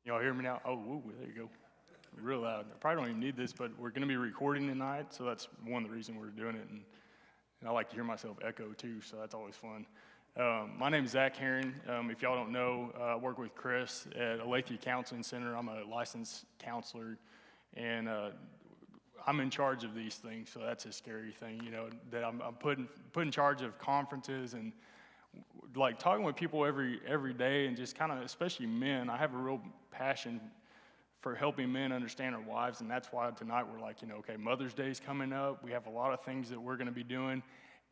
Y'all hear me now? Oh, woo, there you go. Real loud. I probably don't even need this, but we're going to be recording tonight, so that's one of the reasons we're doing it. And I like to hear myself echo too, so that's always fun. My name is Herrin. If y'all don't know, I work with Chris at Alethia Counseling Center. I'm a licensed counselor, and I'm in charge of these things, so that's a scary thing, you know, that I'm put in charge of conferences and like talking with people every day, and just kind of, especially men. I have a real passion for helping men understand our wives, and that's why tonight we're like, you know, okay, Mother's Day's coming up. We have a lot of things that we're going to be doing,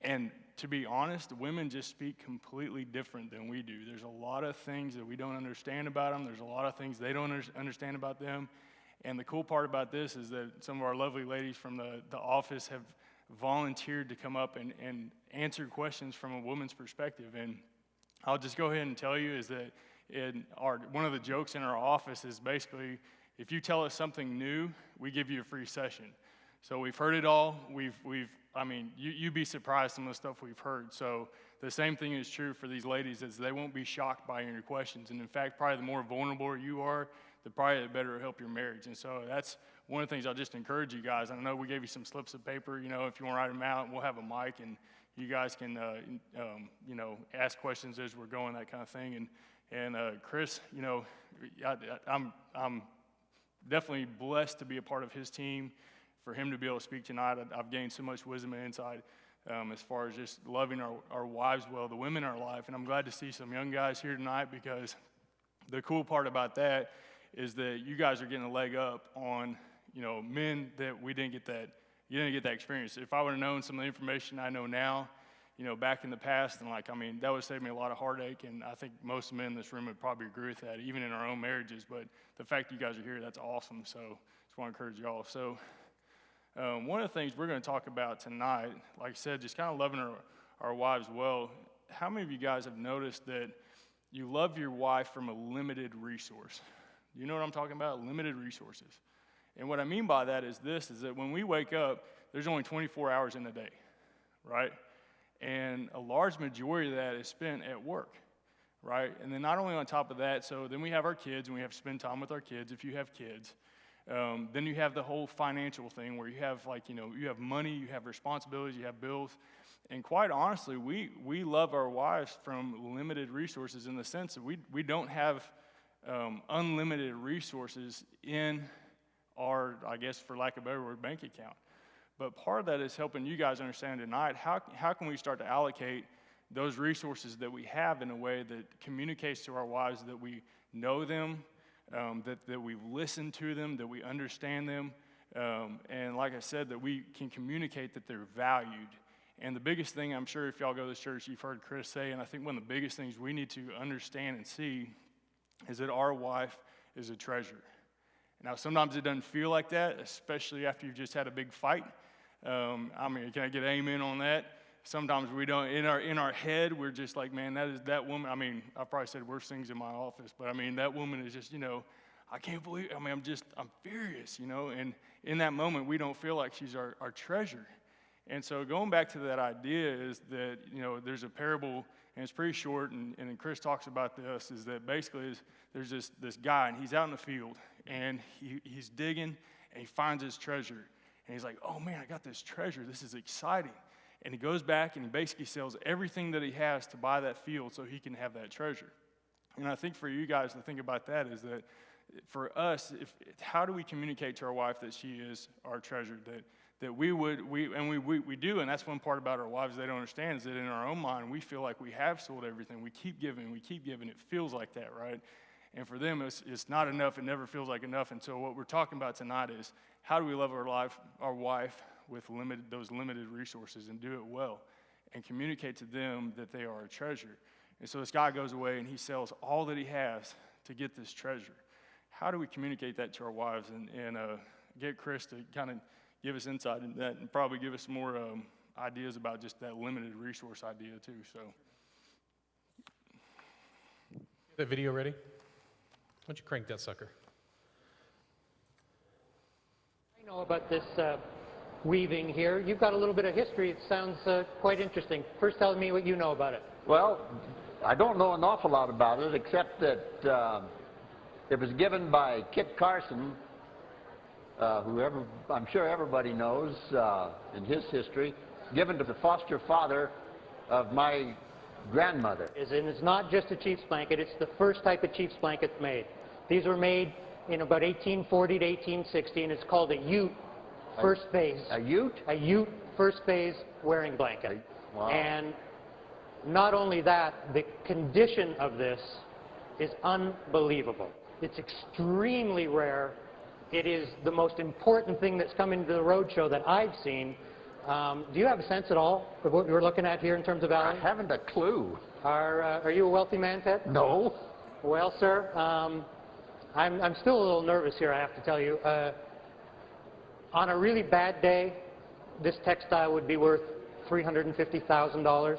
and to be honest, women just speak completely different than we do. There's a lot of things that we don't understand about them. There's a lot of things they don't understand about them, and the cool part about this is that some of our lovely ladies from the office have volunteered to come up and answer questions from a woman's perspective. And I'll just go ahead and tell you is that one of the jokes in our office is basically, if you tell us something new, we give you a free session. So we've heard it all. You'd be surprised some of the stuff we've heard. So the same thing is true for these ladies, is they won't be shocked by your questions. And in fact, probably the more vulnerable you are, the better it'll help your marriage. And so that's one of the things I'll just encourage you guys. I know we gave you some slips of paper, you know, if you want to write them out, we'll have a mic, and you guys can, ask questions as we're going, that kind of thing. And Chris, you know, I'm definitely blessed to be a part of his team. For him to be able to speak tonight, I've gained so much wisdom and insight as far as just loving our wives well, the women in our life. And I'm glad to see some young guys here tonight, because the cool part about that is that you guys are getting a leg up on, you know, men that you didn't get that experience. If I would have known some of the information I know now, you know, back in the past, and that would save me a lot of heartache, and I think most men in this room would probably agree with that, even in our own marriages. But the fact you guys are here, that's awesome. So just want to encourage y'all. So one of the things we're going to talk about tonight, like I said, just kind of loving our wives well. How many of you guys have noticed that you love your wife from a limited resource? You know what I'm talking about? Limited resources. And what I mean by that is that when we wake up, there's only 24 hours in a day, right? And a large majority of that is spent at work, right? And then not only on top of that, so then we have our kids, and we have to spend time with our kids if you have kids. Then you have the whole financial thing where you have, you have money, you have responsibilities, you have bills. And quite honestly, we love our wives from limited resources, in the sense that we don't have unlimited resources in our, I guess for lack of a better word, bank account. But part of that is helping you guys understand tonight, how can we start to allocate those resources that we have in a way that communicates to our wives that we know them, that we listen to them, that we understand them, and like I said, that we can communicate that they're valued. And the biggest thing, I'm sure if y'all go to this church, you've heard Chris say, and I think one of the biggest things we need to understand and see is that our wife is a treasure. Now, sometimes it doesn't feel like that, especially after you've just had a big fight. Can I get an amen on that? Sometimes we don't, in our head, we're just like, man, that woman, I probably said worse things in my office, but that woman is just, you know, I can't believe, I'm furious, you know, and in that moment, we don't feel like she's our treasure. And so going back to that idea is that, you know, there's a parable, and it's pretty short, and Chris talks about this, is that basically there's this guy, and he's out in the field, and he's digging, and he finds his treasure. And he's like, oh man, I got this treasure. This is exciting. And he goes back, and he basically sells everything that he has to buy that field so he can have that treasure. And I think for you guys to think about that is that for us, how do we communicate to our wife that she is our treasure, that we do, and that's one part about our wives they don't understand, is that in our own mind, we feel like we have sold everything. We keep giving, it feels like that, right? And for them, it's not enough. It never feels like enough. And so what we're talking about tonight is how do we love our wife with those limited resources and do it well and communicate to them that they are a treasure. And so this guy goes away, and he sells all that he has to get this treasure. How do we communicate that to our wives and get Chris to kind of give us insight into that, and probably give us some more ideas about just that limited resource idea too. So, that video ready? Why don't you crank that sucker? I know about this weaving here. You've got a little bit of history. It sounds quite interesting. First, tell me what you know about it. Well, I don't know an awful lot about it, except that It was given by Kit Carson, whoever I'm sure everybody knows in his history, given to the foster father of my grandmother. And it's not just a chief's blanket, it's the first type of chief's blanket made. These were made in about 1840 to 1860, and it's called a Ute first phase. A Ute? A Ute first phase wearing blanket. Wow. And not only that, the condition of this is unbelievable. It's extremely rare. It is the most important thing that's come into the roadshow that I've seen. Do you have a sense at all of what we're looking at here in terms of value? I haven't a clue. Are you a wealthy man, Ted? No. Well, sir, I'm still a little nervous here, I have to tell you. On a really bad day, this textile would be worth $350,000.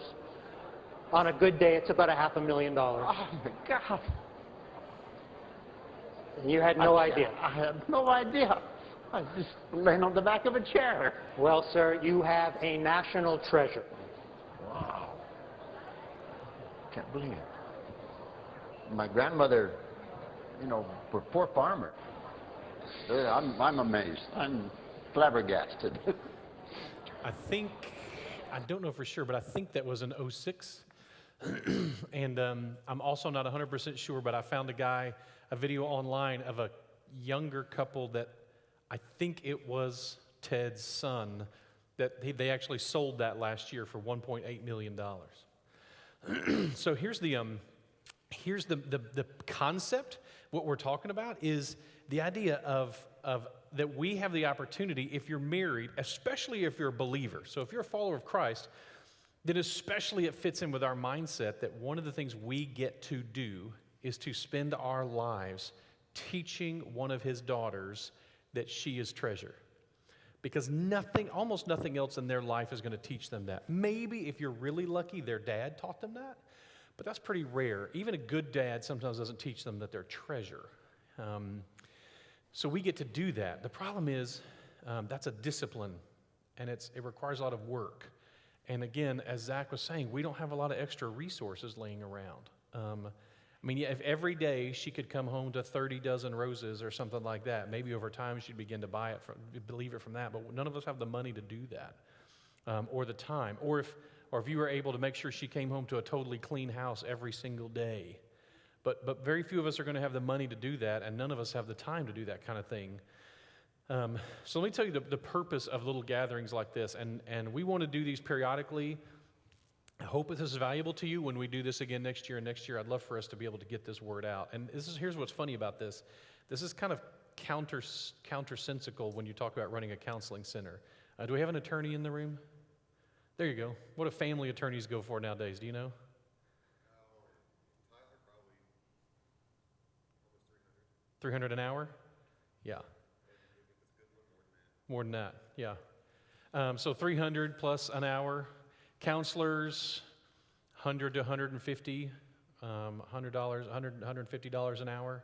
On a good day, it's about $500,000. Oh, my God. And you had no idea. I had no idea. I was just laying on the back of a chair. Well, sir, you have a national treasure. Wow. Can't believe it. My grandmother, you know, were poor farmer. I'm amazed. I'm flabbergasted. I don't know for sure, but I think that was an 06. And I'm also not 100% sure, but I found a video online of a younger couple that I think it was Ted's son, that they actually sold that last year for $1.8 million. So here's the concept. What we're talking about is the idea of that we have the opportunity, if you're married, especially if you're a believer. So if you're a follower of Christ, then especially it fits in with our mindset that one of the things we get to do is to spend our lives teaching one of his daughters that she is treasure. Because almost nothing else in their life is going to teach them that. Maybe if you're really lucky, their dad taught them that, but that's pretty rare. Even a good dad sometimes doesn't teach them that they're treasure. So we get to do that. The problem is that's a discipline, and it requires a lot of work. And again, as Zach was saying, we don't have a lot of extra resources laying around. I mean, if every day she could come home to 30 dozen roses or something like that, maybe over time she'd begin to believe it from that. But none of us have the money to do that, or the time. Or if you were able to make sure she came home to a totally clean house every single day. But very few of us are going to have the money to do that, and none of us have the time to do that kind of thing. So let me tell you the purpose of little gatherings like this, and we want to do these periodically. I hope this is valuable to you when we do this again next year and next year. I'd love for us to be able to get this word out. And here's what's funny about this. This is kind of countersensical when you talk about running a counseling center. Do we have an attorney in the room? There you go. What do family attorneys go for nowadays? Do you know? Tyler, probably almost $300 an hour? Yeah. More than that, yeah. So $300 plus an hour. Counselors, $100 to $150, $100, $150 an hour.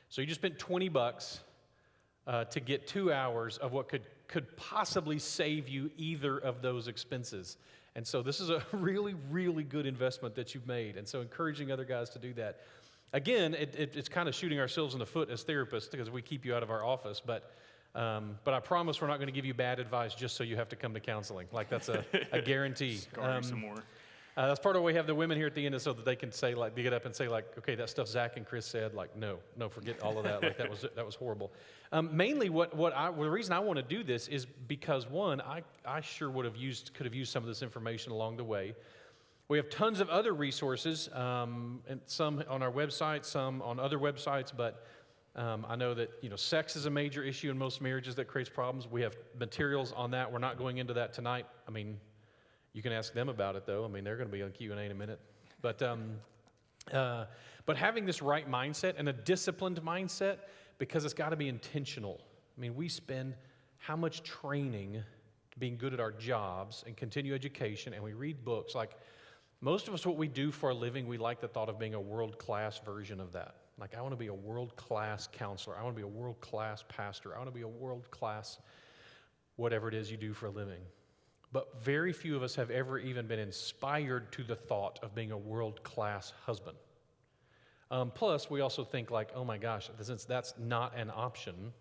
So you just spent $20 to get 2 hours of what could possibly save you either of those expenses. And so this is a really, really good investment that you've made. And so encouraging other guys to do that. Again, it's kind of shooting ourselves in the foot as therapists because we keep you out of our office, but I promise we're not going to give you bad advice just so you have to come to counseling. Like that's a guarantee. Some more. That's part of why we have the women here at the end, is so that they can say, like, get up and say, like, okay, that stuff Zach and Chris said, like, no, forget all of that. Like that was horrible. Mainly, the reason I want to do this is because one, I sure could have used some of this information along the way. We have tons of other resources, and some on our website, some on other websites, but. I know that sex is a major issue in most marriages that creates problems. We have materials on that. We're not going into that tonight. I mean, you can ask them about it though. I mean, they're going to be on Q&A in a minute. But having this right mindset and a disciplined mindset, because it's got to be intentional. I mean, we spend how much training being good at our jobs and continue education, and we read books. Like most of us, what we do for a living, we like the thought of being a world-class version of that. Like, I want to be a world-class counselor. I want to be a world-class pastor. I want to be a world-class whatever it is you do for a living. But very few of us have ever even been inspired to the thought of being a world-class husband, Plus, we also think like, oh my gosh, since that's not an option,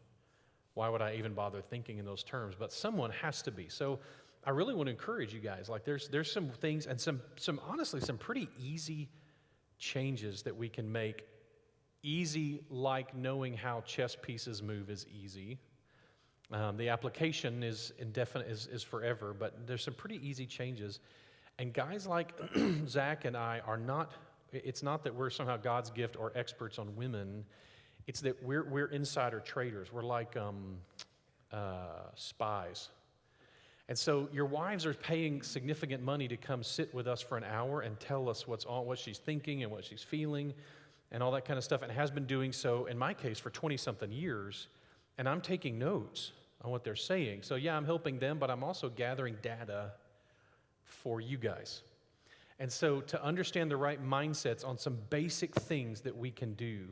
why would I even bother thinking in those terms? But someone has to be. So I really want to encourage you guys. Like there's some things and some honestly, some pretty easy changes that we can make. Easy, like knowing how chess pieces move is easy. The application is indefinite, is forever, but there's some pretty easy changes. And guys like Zach and I are not, it's not that we're somehow God's gift or experts on women. It's that we're insider traders. We're like spies. And so your wives are paying significant money to come sit with us for an hour and tell us what she's thinking and what she's feeling and all that kind of stuff, and has been doing so, in my case, for 20-something years. And I'm taking notes on what they're saying. So yeah, I'm helping them, but I'm also gathering data for you guys. And so to understand the right mindsets on some basic things that we can do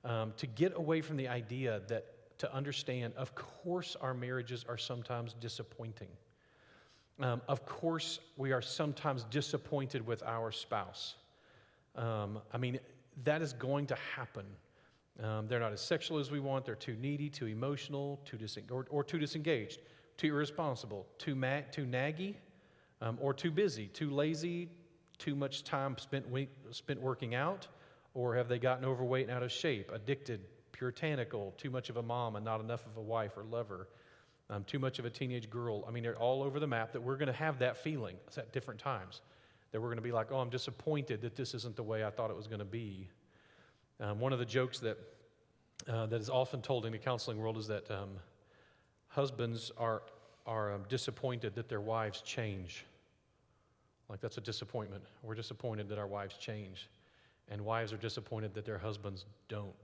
to get away from the idea that to understand, of course, our marriages are sometimes disappointing. Of course, we are sometimes disappointed with our spouse. I mean, that is going to happen. They're not as sexual as we want. They're too needy, too emotional, too disengaged, too irresponsible, too naggy, or too busy, too lazy, too much time spent working out, or have they gotten overweight and out of shape, addicted, puritanical, too much of a mom and not enough of a wife or lover, too much of a teenage girl. I mean, they're all over the map that we're going to have that feeling at different times, that we're going to be like, oh, I'm disappointed that this isn't the way I thought it was going to be. One of the jokes that is often told in the counseling world is that husbands are disappointed that their wives change. Like that's a disappointment. We're disappointed that our wives change. And wives are disappointed that their husbands don't.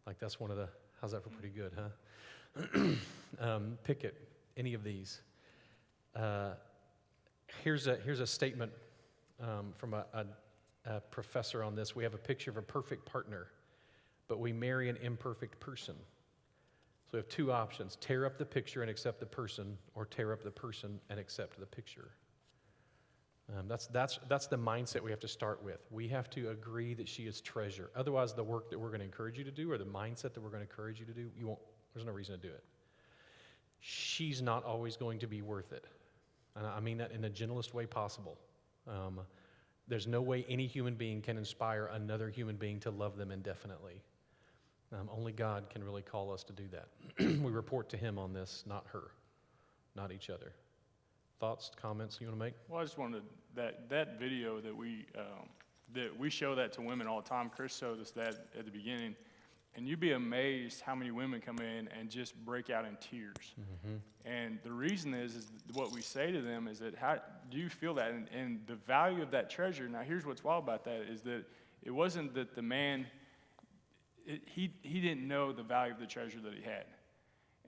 Like that's one of the, how's that for pretty good, huh? Pick it, any of these. Here's a statement from a professor on this. We have a picture of a perfect partner, but we marry an imperfect person. So we have two options: tear up the picture and accept the person, or tear up the person and accept the picture. That's the mindset we have to start with. We have to agree that she is treasure. Otherwise, the work that we're going to encourage you to do, or the mindset that we're going to encourage you to do, there's no reason to do it. She's not always going to be worth it. And I mean that in the gentlest way possible. There's no way any human being can inspire another human being to love them indefinitely. Only God can really call us to do that. We report to Him on this, not her, not each other. Thoughts, comments you want to make? Well, I just wanted that video that we show that to women all the time. Chris showed us that at the beginning, and you'd be amazed how many women come in and just break out in tears. Mm-hmm. And the reason is what we say to them is that, how do you feel that? And the value of that treasure. Now, here's what's wild about that is that it wasn't that the man, he didn't know the value of the treasure that he had.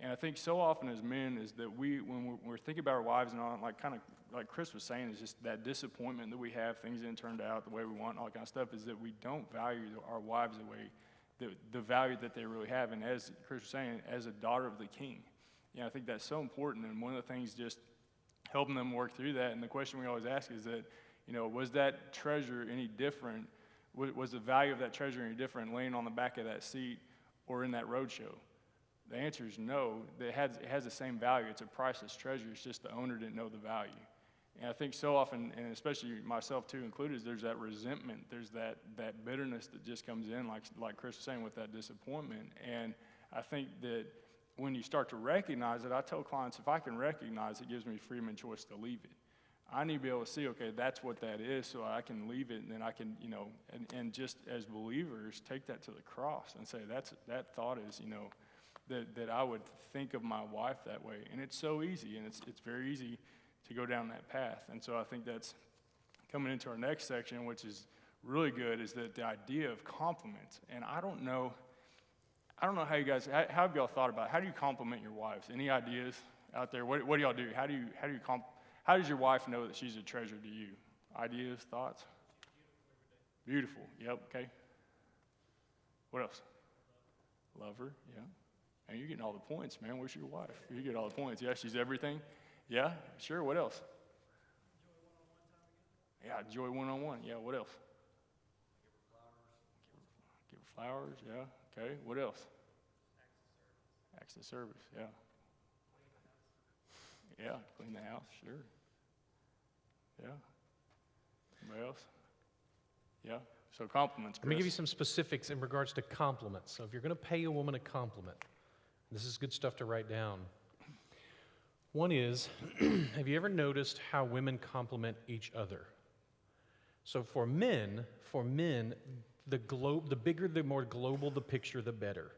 And I think so often as men is that when we're thinking about our wives and all, like kind of like Chris was saying, is just that disappointment that we have, things didn't turn out the way we want, and all that kind of stuff, is that we don't value our wives the way, the value that they really have. And as Chris was saying, as a daughter of the King, I think that's so important. And one of the things just helping them work through that, and the question we always ask is that, was that treasure any different? Was the value of that treasure any different laying on the back of that seat or in that roadshow? The answer is no. It has the same value. It's a priceless treasure. It's just the owner didn't know the value. And I think so often, and especially myself too included, there's that resentment. There's that bitterness that just comes in, like Chris was saying, with that disappointment. And I think that when you start to recognize it, I tell clients, if I can recognize it, gives me freedom and choice to leave it. I need to be able to see, okay, that's what that is, so I can leave it, and then I can, and just as believers, take that to the cross and say, that thought is, that I would think of my wife that way. And it's so easy, and it's very easy to go down that path. And so I think that's coming into our next section, which is really good, is that the idea of compliments. And I don't know how you guys, how have y'all thought about it? How do you compliment your wives? Any ideas out there? What do y'all do? How does your wife know that she's a treasure to you? Ideas, thoughts? Beautiful. Yep, okay. What else? Love her, yeah. And you're getting all the points, man. Where's your wife? You get all the points. Yeah, she's everything. Yeah, sure. What else? Enjoy one-on-one. Yeah, what else? Flowers, yeah. Okay, what else? Acts of service, yeah. Yeah, clean the house, sure. Yeah. Anybody else? Yeah. So compliments, Let me give you Chris. some specifics in regards to compliments. So if you're going to pay a woman a compliment, this is good stuff to write down. One is, have you ever noticed how women compliment each other? So for men, the bigger, the more global the picture, the better.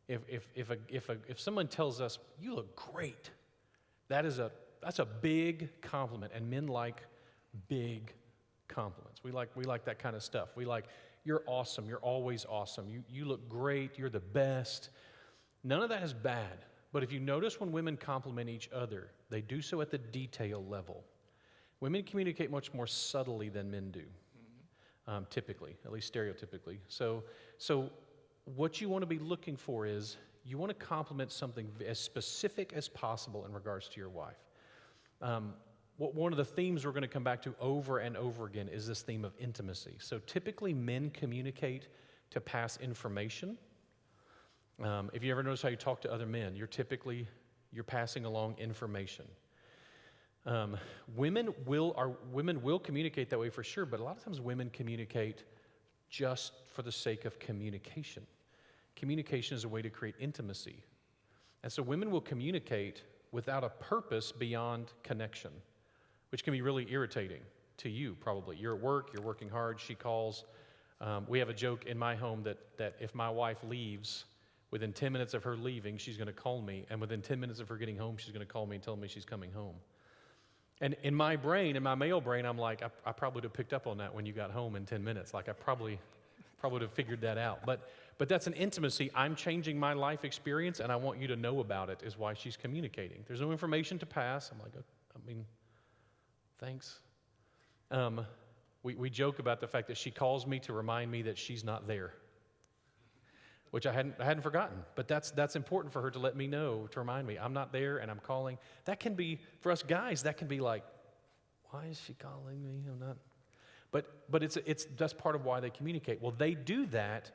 If someone tells us, "You look great," that's a big compliment, and men like big compliments. We like that kind of stuff. We like, "You're awesome. You're always awesome. You look great. You're the best." None of that is bad. But if you notice when women compliment each other, they do so at the detail level. Women communicate much more subtly than men do, typically, at least stereotypically. So what you want to be looking for is you want to compliment something as specific as possible in regards to your wife. One of the themes we're going to come back to over and over again is this theme of intimacy. So typically men communicate to pass information. If you ever notice how you talk to other men, you're passing along information. Women will communicate that way for sure, but a lot of times women communicate just for the sake of communication. Communication is a way to create intimacy. And so women will communicate without a purpose beyond connection, which can be really irritating to you probably. You're at work, you're working hard, she calls. We have a joke in my home that if my wife leaves, within 10 minutes of her leaving, she's going to call me, and within 10 minutes of her getting home, she's going to call me and tell me she's coming home. And in my brain, in my male brain, I'm like, I probably would have picked up on that when you got home in 10 minutes. Like I probably would have figured that out. But that's an intimacy. I'm changing my life experience, and I want you to know about it, is why she's communicating. There's no information to pass. I'm like, thanks. We joke about the fact that she calls me to remind me that she's not there, which I hadn't forgotten. But that's important for her to let me know, to remind me I'm not there and I'm calling. That can be, for us guys, that can be like, why is she calling me? I'm not. But that's part of why they communicate. Well, they do that.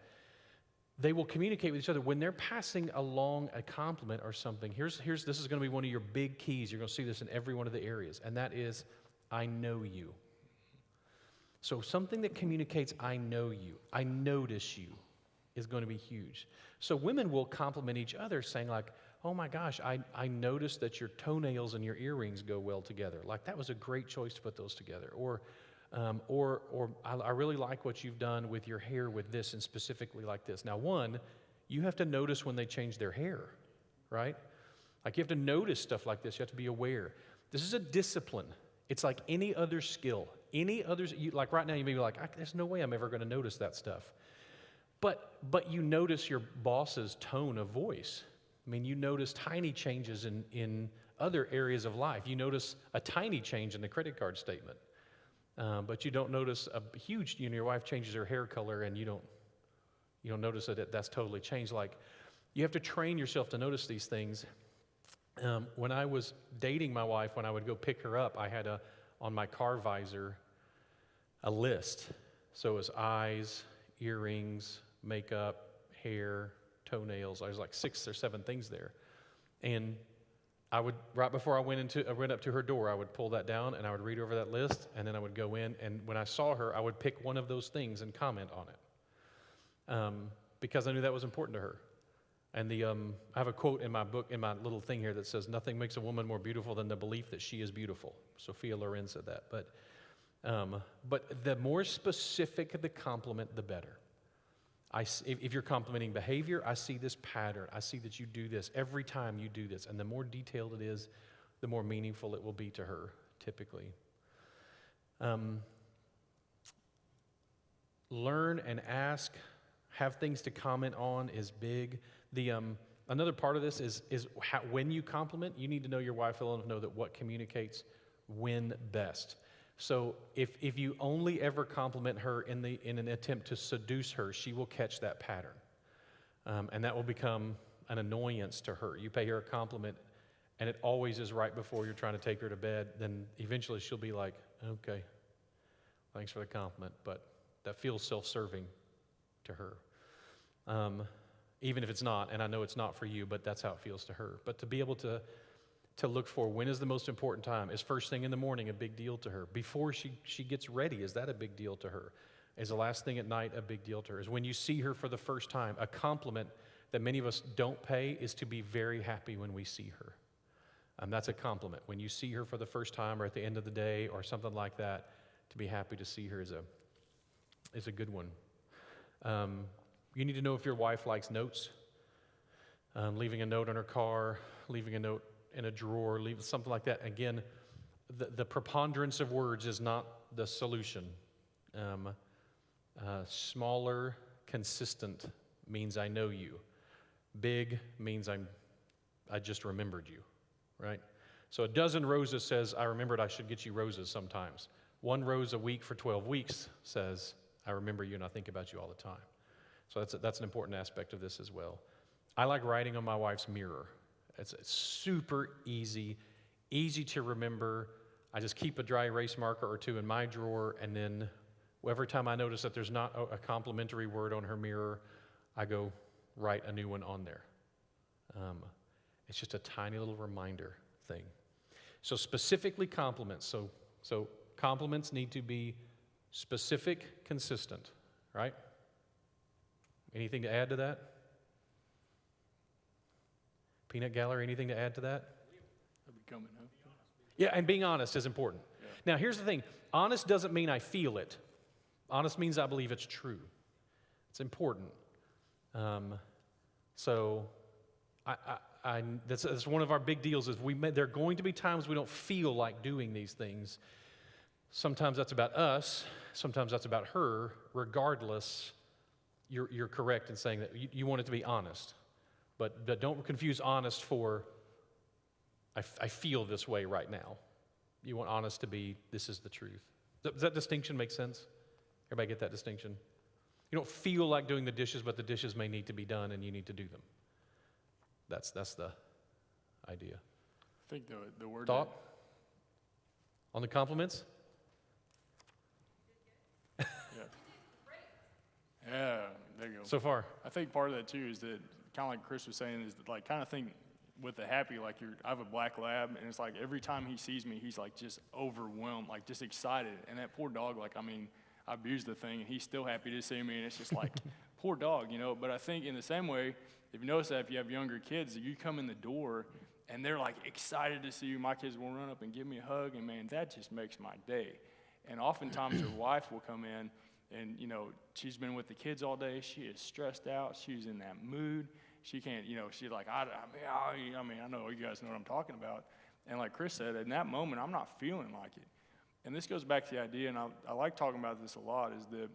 They will communicate with each other when they're passing along a compliment or something. This is going to be one of your big keys. You're going to see this in every one of the areas, and that is, I know you. So something that communicates, I know you, I notice you, is going to be huge. So women will compliment each other saying like, oh my gosh, I noticed that your toenails and your earrings go well together. Like that was a great choice to put those together. Or I really like what you've done with your hair with this and specifically like this. Now one, you have to notice when they change their hair, right? Like you have to notice stuff like this. You have to be aware. This is a discipline. It's like any other skill. Like right now you may be like, there's no way I'm ever going to notice that stuff. But you notice your boss's tone of voice. I mean, you notice tiny changes in other areas of life. You notice a tiny change in the credit card statement. But you don't notice a huge, your wife changes her hair color and you don't notice that that's totally changed. Like, you have to train yourself to notice these things. When I was dating my wife, when I would go pick her up, I had on my car visor a list. So it was eyes, earrings, makeup, hair, toenails. I was like 6 or 7 things there. And I would, right before I went up to her door, I would pull that down and I would read over that list, and then I would go in, and when I saw her, I would pick one of those things and comment on it, because I knew that was important to her. And I have a quote in my book, in my little thing here, that says, "Nothing makes a woman more beautiful than the belief that she is beautiful." Sophia Loren said that. But the more specific the compliment, the better. If you're complimenting behavior, I see this pattern. I see that you do this every time you do this. And the more detailed it is, the more meaningful it will be to her, typically. Learn and ask, have things to comment on is big. Another part of this is when you compliment, you need to know your wife well enough to know that what communicates when best. So if you only ever compliment her in an attempt to seduce her, she will catch that pattern. And that will become an annoyance to her. You pay her a compliment, and it always is right before you're trying to take her to bed, then eventually she'll be like, okay, thanks for the compliment, but that feels self-serving to her. even if it's not, and I know it's not for you, but that's how it feels to her. But to be able to look for when is the most important time. Is first thing in the morning a big deal to her? Before she gets ready, is that a big deal to her? Is the last thing at night a big deal to her? Is when you see her for the first time? A compliment that many of us don't pay is to be very happy when we see her. That's a compliment. When you see her for the first time or at the end of the day or something like that, to be happy to see her is a good one. You need to know if your wife likes notes. Leaving a note on her car, leaving a note in a drawer, something like that. Again, the preponderance of words is not the solution. Smaller, consistent means I know you. Big means I just remembered you, right? So a dozen roses says, I remembered I should get you roses sometimes. One rose a week for 12 weeks says, I remember you and I think about you all the time. So that's an important aspect of this as well. I like writing on my wife's mirror. It's super easy to remember. I just keep a dry erase marker or two in my drawer, and then every time I notice that there's not a complimentary word on her mirror, I go write a new one on there. It's just a tiny little reminder thing. So specifically compliments. So compliments need to be specific, consistent, right? Anything to add to that? Peanut Gallery, anything to add to that? That'd be coming up. Yeah, and being honest is important. Yeah. Now, here's the thing. Honest doesn't mean I feel it. Honest means I believe it's true. It's important. That's one of our big deals is there are going to be times we don't feel like doing these things. Sometimes that's about us. Sometimes that's about her. Regardless, you're correct in saying that you want it to be honest. But don't confuse honest for, I feel this way right now. You want honest to be, this is the truth. Does that distinction make sense? Everybody get that distinction? You don't feel like doing the dishes, but the dishes may need to be done and you need to do them. That's the idea. I think the word... Thought? On the compliments? Yeah, there you go. So far. I think part of that too is that, kind of like Chris was saying, is that like kind of think with the happy, like I have a black lab, and it's like every time he sees me, he's like just overwhelmed, like just excited. And that poor dog, like, I mean, I abused the thing, and he's still happy to see me, and it's just like, poor dog, you know? But I think in the same way, if you notice that if you have younger kids, you come in the door, and they're like excited to see you. My kids will run up and give me a hug, and man, that just makes my day. And oftentimes your wife will come in, and, you know, she's been with the kids all day. She is stressed out. She's in that mood. She can't, you know, she's like, I know you guys know what I'm talking about. And like Chris said, in that moment, I'm not feeling like it. And this goes back to the idea, and I like talking about this a lot, is that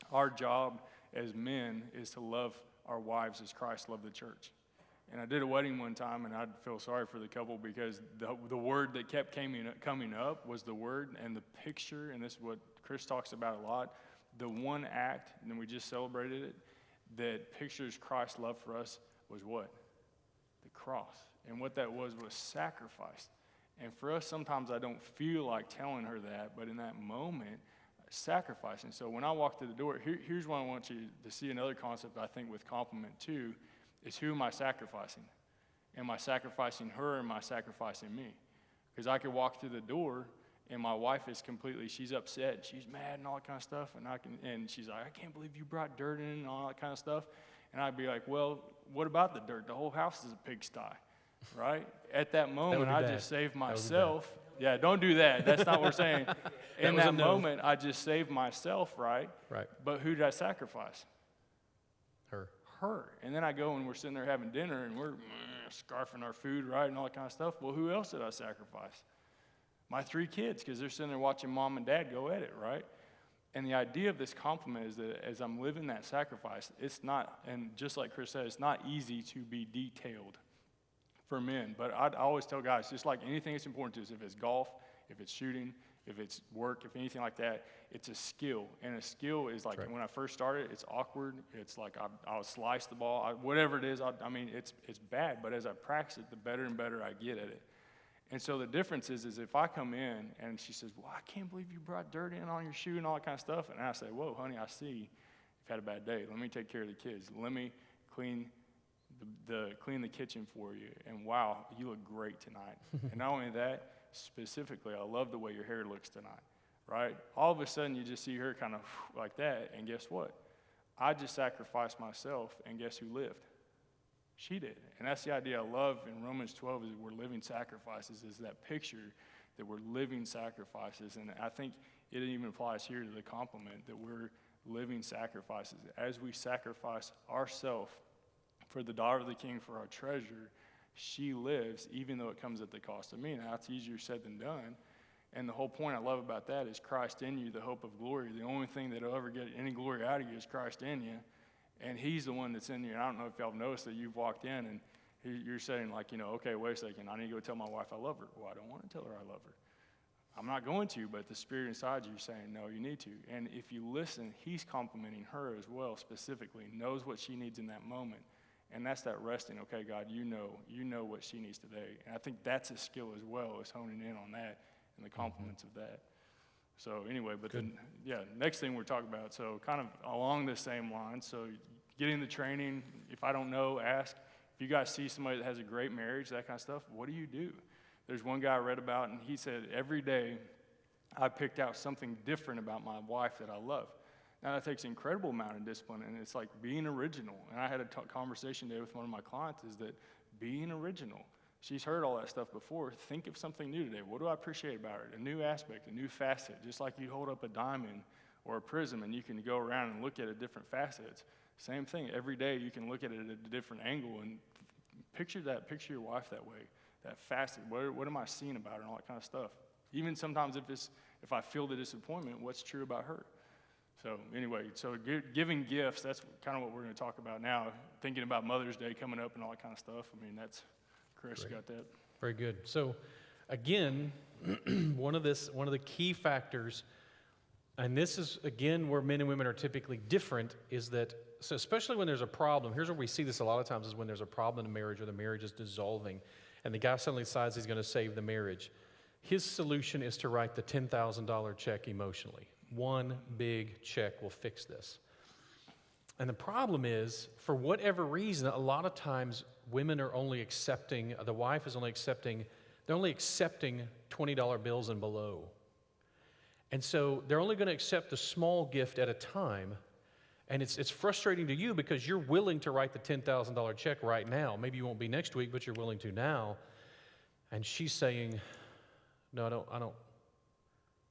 our job as men is to love our wives as Christ loved the church. And I did a wedding one time, and I feel sorry for the couple because the word that kept coming up was the word and the picture, and this is what Chris talks about a lot, the one act, and then we just celebrated it, that pictures Christ's love for us was what? The cross. And what that was sacrifice. And for us, sometimes I don't feel like telling her that, but in that moment, sacrificing. So when I walk through the door, here's what I want you to see another concept, I think, with compliment too, is who am I sacrificing? Am I sacrificing her or am I sacrificing me? Because I could walk through the door and my wife is she's upset, she's mad and all that kind of stuff, and she's like, I can't believe you brought dirt in and all that kind of stuff. And I'd be like, well, what about the dirt? The whole house is a pigsty, right? At that moment, I just saved myself. Yeah, don't do that. That's not what we're saying. In that moment, I just saved myself, right? Right. But who did I sacrifice? Her. And then I go and we're sitting there having dinner and we're scarfing our food, right, and all that kind of stuff. Well, who else did I sacrifice? My 3 kids, because they're sitting there watching mom and dad go at it, right? And the idea of this compliment is that as I'm living that sacrifice, it's not, and just like Chris said, it's not easy to be detailed for men. But I always tell guys, just like anything that's important to us, if it's golf, if it's shooting, if it's work, if anything like that, it's a skill. And a skill is like, when I first started, it's awkward. It's like I'll slice the ball, whatever it is. I mean, it's bad. But as I practice it, the better and better I get at it. And so the difference is if I come in and she says, well, I can't believe you brought dirt in on your shoe and all that kind of stuff. And I say, whoa, honey, I see. you've had a bad day. Let me take care of the kids. Let me clean clean the kitchen for you. And wow, you look great tonight. And not only that, specifically, I love the way your hair looks tonight, right? All of a sudden, you just see her kind of like that, and guess what? I just sacrificed myself, and guess who lived? She did. And that's the idea I love in Romans 12 is we're living sacrifices, is that picture that we're living sacrifices. And I think it even applies here to the compliment that we're living sacrifices. As we sacrifice ourselves for the daughter of the king, for our treasure, she lives, even though it comes at the cost of me. Now, it's easier said than done. And the whole point I love about that is Christ in you, the hope of glory. The only thing that'll ever get any glory out of you is Christ in you. And he's the one that's in you. And I don't know if y'all have noticed that you've walked in and you're saying like, okay, wait a second, I need to go tell my wife I love her. Well, I don't want to tell her I love her. I'm not going to, but the Spirit inside you is saying, no, you need to. And if you listen, he's complimenting her as well, specifically, knows what she needs in that moment. And that's that resting, okay, God, you know what she needs today. And I think that's a skill as well, is honing in on that and the compliments of that. So anyway, but then, next thing we're talking about, so kind of along the same line, so getting the training, if I don't know, ask. If you guys see somebody that has a great marriage, that kind of stuff, what do you do? There's one guy I read about, and he said, every day I picked out something different about my wife that I love. Now, that takes an incredible amount of discipline, and it's like being original. And I had a conversation today with one of my clients, is that being original. She's heard all that stuff before. Think of something new today. What do I appreciate about her? A new aspect, a new facet. Just like you hold up a diamond or a prism, and you can go around and look at it different facets. Same thing. Every day you can look at it at a different angle and picture your wife that way. That facet, what am I seeing about her and all that kind of stuff. Even sometimes if I feel the disappointment, what's true about her? So anyway, giving gifts, that's kind of what we're going to talk about now. Thinking about Mother's Day coming up and all that kind of stuff. I mean, that's, Chris, Great. You got that? Very good. So again, one of the key factors, and this is, again, where men and women are typically different, is that, so especially when there's a problem, here's where we see this a lot of times, is when there's a problem in a marriage or the marriage is dissolving, and the guy suddenly decides he's going to save the marriage. His solution is to write the $10,000 check emotionally. One big check will fix this. And the problem is, for whatever reason, a lot of times women are only accepting, the wife is only accepting, they're only accepting $20 bills and below. And so they're only going to accept a small gift at a time. And it's frustrating to you because you're willing to write the $10,000 check right now. Maybe you won't be next week, but you're willing to now. And she's saying, no, I don't.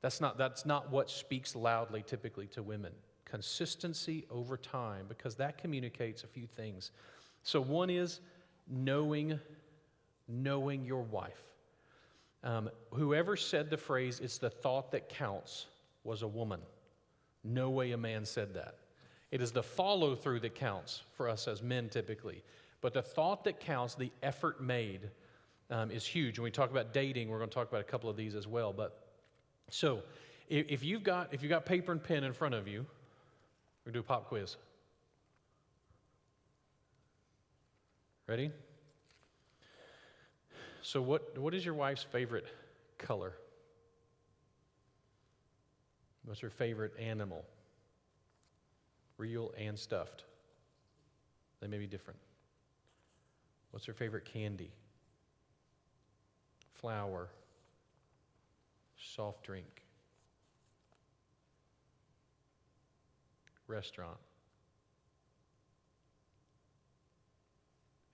That's not what speaks loudly typically to women. Consistency over time, because that communicates a few things. So one is knowing your wife. Whoever said the phrase, "It's the thought that counts," was a woman. No way a man said that. It is the follow-through that counts for us as men typically. But the thought that counts, the effort made, is huge. When we talk about dating, we're going to talk about a couple of these as well. But so, if you've got paper and pen in front of you, we're going to do a pop quiz. Ready? So what is your wife's favorite color? What's her favorite animal? Real and stuffed. They may be different. What's her favorite candy? Flower. Soft drink. Restaurant.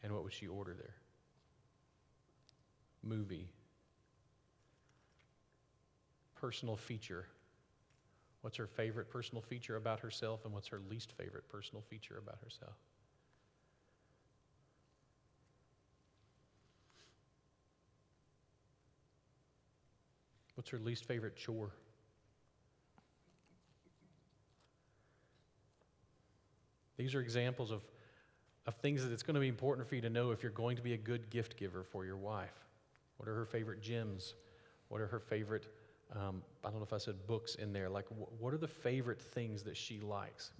And what would she order there? Movie. Personal feature. What's her favorite personal feature about herself, and what's her least favorite personal feature about herself? What's her least favorite chore? These are examples of things that it's going to be important for you to know if you're going to be a good gift giver for your wife. What are her favorite gyms? What are her favorite, I don't know if I said books in there, like what are the favorite things that she likes?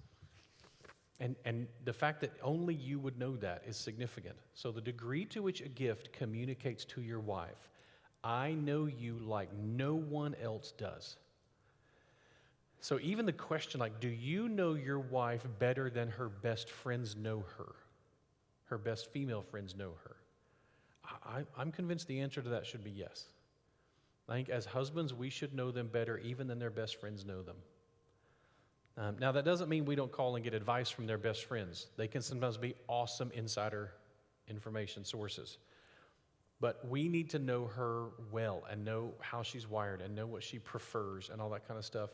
And the fact that only you would know that is significant. So the degree to which a gift communicates to your wife, I know you like no one else does. So even the question like, do you know your wife better than her best friends know her? Her best female friends know her? I'm convinced the answer to that should be yes. I think as husbands, we should know them better even than their best friends know them. Now, that doesn't mean we don't call and get advice from their best friends. They can sometimes be awesome insider information sources. But we need to know her well and know how she's wired and know what she prefers and all that kind of stuff.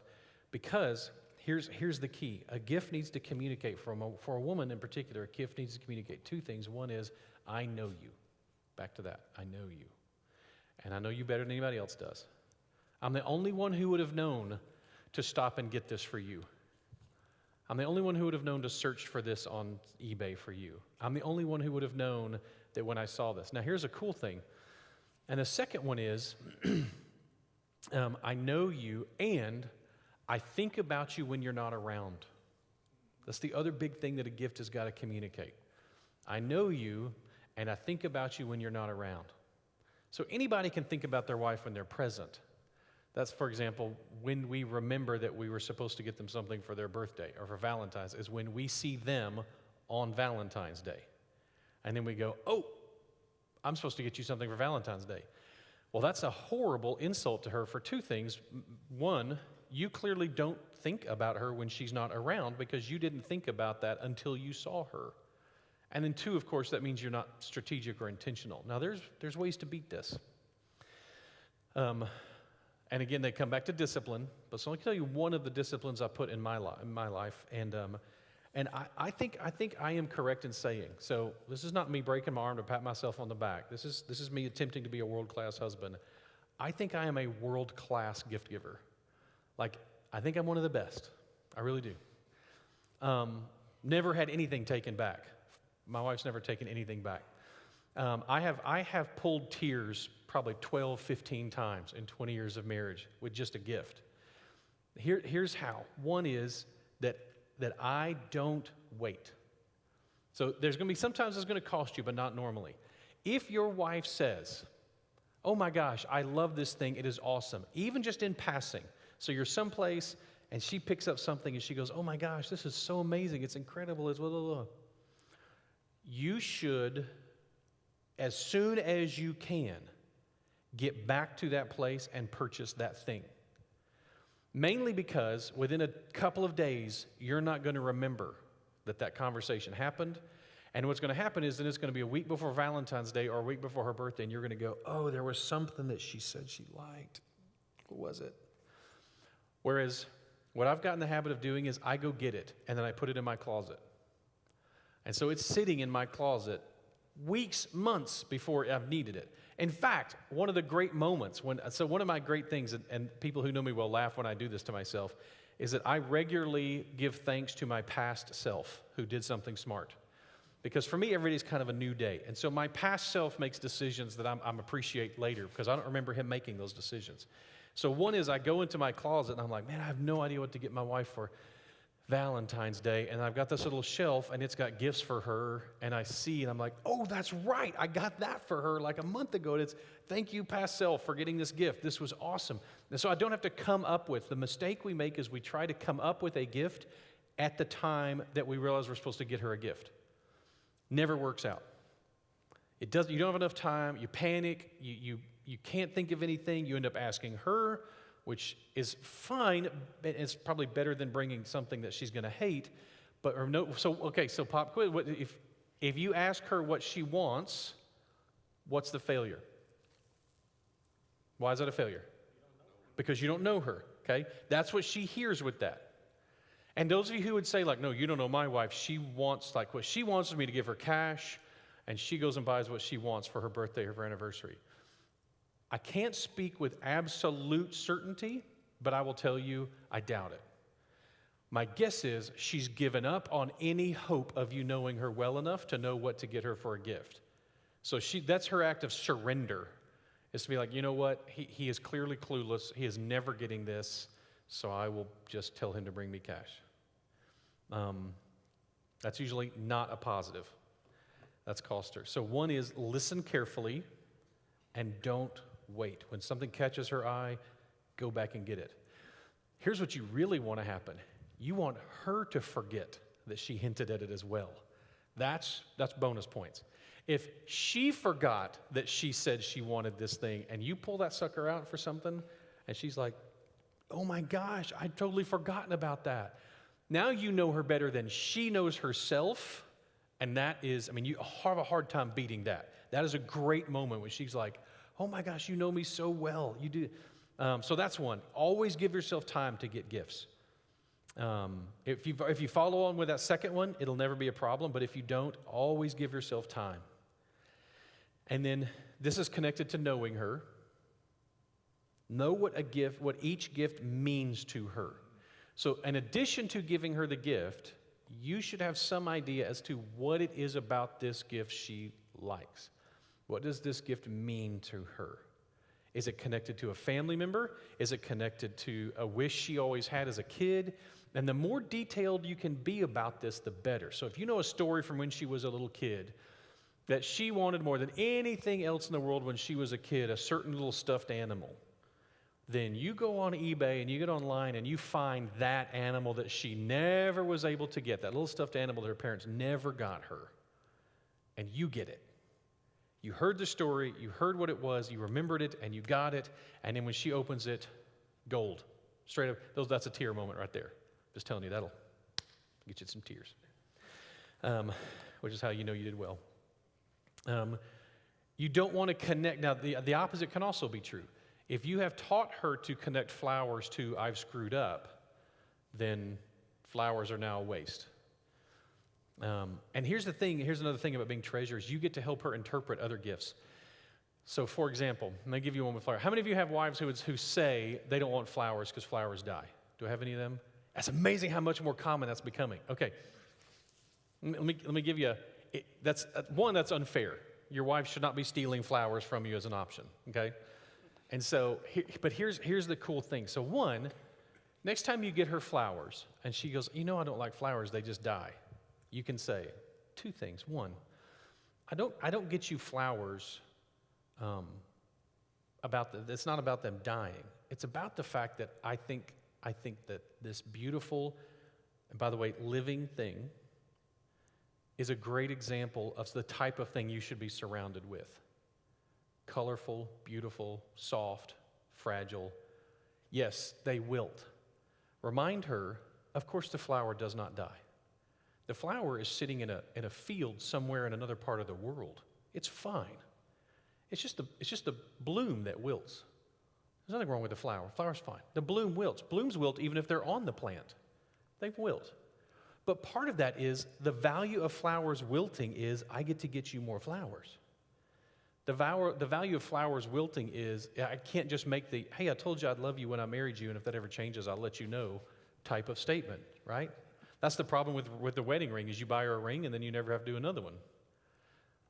Because here's the key. A gift needs to communicate, for a woman in particular, a gift needs to communicate two things. One is, I know you. Back to that. I know you. And I know you better than anybody else does. I'm the only one who would have known to stop and get this for you. I'm the only one who would have known to search for this on eBay for you. I'm the only one who would have known that when I saw this. Now, here's a cool thing. And the second one is, I know you and I think about you when you're not around. That's the other big thing that a gift has got to communicate. I know you and I think about you when you're not around. So anybody can think about their wife when they're present. That's, for example, when we remember that we were supposed to get them something for their birthday or for Valentine's, is when we see them on Valentine's Day. And then we go, oh, I'm supposed to get you something for Valentine's Day. Well, that's a horrible insult to her for two things. One, you clearly don't think about her when she's not around because you didn't think about that until you saw her. And then two, of course, that means you're not strategic or intentional. Now, there's ways to beat this. And again, they come back to discipline. But so let me tell you one of the disciplines I put in my life. And I think I am correct in saying, so this is not me breaking my arm to pat myself on the back. This is me attempting to be a world-class husband. I think I am a world-class gift giver. Like, I think I'm one of the best. I really do. Never had anything taken back. My wife's never taken anything back. I have pulled tears probably 12, 15 times in 20 years of marriage with just a gift. Here's how. One is that I don't wait. So there's going to be sometimes it's going to cost you, but not normally. If your wife says, oh my gosh, I love this thing, it is awesome, even just in passing. So you're someplace and she picks up something and she goes, oh my gosh, this is so amazing, it's incredible, it's blah, blah, blah. You should, as soon as you can, get back to that place and purchase that thing. Mainly because within a couple of days, you're not going to remember that conversation happened. And what's going to happen is that it's going to be a week before Valentine's Day or a week before her birthday, and you're going to go, oh, there was something that she said she liked. What was it? Whereas what I've gotten the habit of doing is I go get it, and then I put it in my closet. And so it's sitting in my closet weeks, months before I've needed it. In fact, one of the great moments, one of my great things, and people who know me will laugh when I do this to myself, is that I regularly give thanks to my past self who did something smart. Because for me, every day is kind of a new day. And so my past self makes decisions that I'm appreciate later because I don't remember him making those decisions. So one is I go into my closet and I'm like, man, I have no idea what to get my wife for Valentine's Day, and I've got this little shelf, and it's got gifts for her, and I see, and I'm like, oh, that's right, I got that for her like a month ago, and it's, thank you, past self, for getting this gift. This was awesome. And so I don't have to come up with, the mistake we make is we try to come up with a gift at the time that we realize we're supposed to get her a gift. Never works out. It doesn't, you don't have enough time, you panic, you can't think of anything, you end up asking her, which is fine, it's probably better than bringing something that she's going to hate. But or no, so okay, so pop quiz. If you ask her what she wants, what's the failure? Why is that a failure? Because you don't know her. Okay, that's what she hears with that. And those of you who would say like, no, you don't know my wife. She wants like what she wants is me to give her cash, and she goes and buys what she wants for her birthday or her anniversary. I can't speak with absolute certainty, but I will tell you, I doubt it. My guess is she's given up on any hope of you knowing her well enough to know what to get her for a gift. So that's her act of surrender, is to be like, you know what, he is clearly clueless, he is never getting this, so I will just tell him to bring me cash. That's usually not a positive. That's cost her. So one is listen carefully and don't wait. When something catches her eye, go back and get it. Here's what you really want to happen. You want her to forget that she hinted at it as well. That's bonus points. If she forgot that she said she wanted this thing and you pull that sucker out for something and she's like, oh my gosh, I'd totally forgotten about that. Now you know her better than she knows herself, and that is, you have a hard time beating that. That is a great moment when she's like, oh my gosh, you know me so well. You do. So that's one. Always give yourself time to get gifts. If you follow on with that second one, it'll never be a problem, but if you don't, always give yourself time. And then this is connected to knowing her. Know what each gift means to her. So in addition to giving her the gift, you should have some idea as to what it is about this gift she likes. What does this gift mean to her? Is it connected to a family member? Is it connected to a wish she always had as a kid? And the more detailed you can be about this, the better. So if you know a story from when she was a little kid that she wanted more than anything else in the world when she was a kid, a certain little stuffed animal, then you go on eBay and you get online and you find that animal that she never was able to get, that little stuffed animal that her parents never got her, and you get it. You heard the story, you heard what it was, you remembered it, and you got it, and then when she opens it, gold. Straight up, that's a tear moment right there. Just telling you, that'll get you some tears, which is how you know you did well. You don't want to connect. Now, the opposite can also be true. If you have taught her to connect flowers to I've screwed up, then flowers are now a waste. And here's another thing about being treasurers. You get to help her interpret other gifts. So, for example, I'm going to give you one with flowers. How many of you have wives who say they don't want flowers because flowers die? Do I have any of them? That's amazing how much more common that's becoming. Okay. Let me give you that's unfair. Your wife should not be stealing flowers from you as an option, okay? And so, but here's the cool thing. So one, next time you get her flowers, and she goes, I don't like flowers, they just die. You can say two things. One, I don't get you flowers it's not about them dying. It's about the fact that I think that this beautiful, and by the way, living thing is a great example of the type of thing you should be surrounded with. Colorful, beautiful, soft, fragile. Yes, they wilt. Remind her, of course the flower does not die. The flower is sitting in a field somewhere in another part of the world. It's fine. It's just the bloom that wilts. There's nothing wrong with the flower. Flower's fine. The bloom wilts. Blooms wilt even if they're on the plant. They wilt. But part of that is the value of flowers wilting is I get to get you more flowers. The value of flowers wilting is I can't just make the, hey, I told you I'd love you when I married you, and if that ever changes, I'll let you know type of statement, right? That's the problem with the wedding ring is you buy her a ring and then you never have to do another one.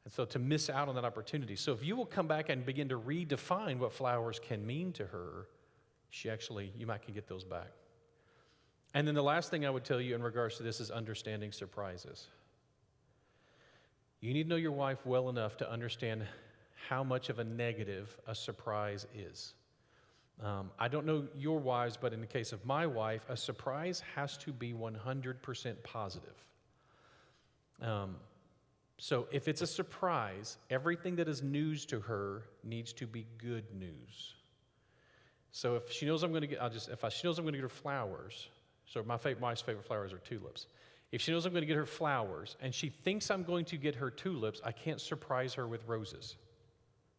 And so to miss out on that opportunity. So if you will come back and begin to redefine what flowers can mean to her, you might can get those back. And then the last thing I would tell you in regards to this is understanding surprises. You need to know your wife well enough to understand how much of a negative a surprise is. I don't know your wives, but in the case of my wife, a surprise has to be 100% positive. So if it's a surprise, everything that is news to her needs to be good news. So if she knows I'm going to get, she knows I'm going to get her flowers. So my wife's favorite flowers are tulips. If she knows I'm going to get her flowers and she thinks I'm going to get her tulips, I can't surprise her with roses.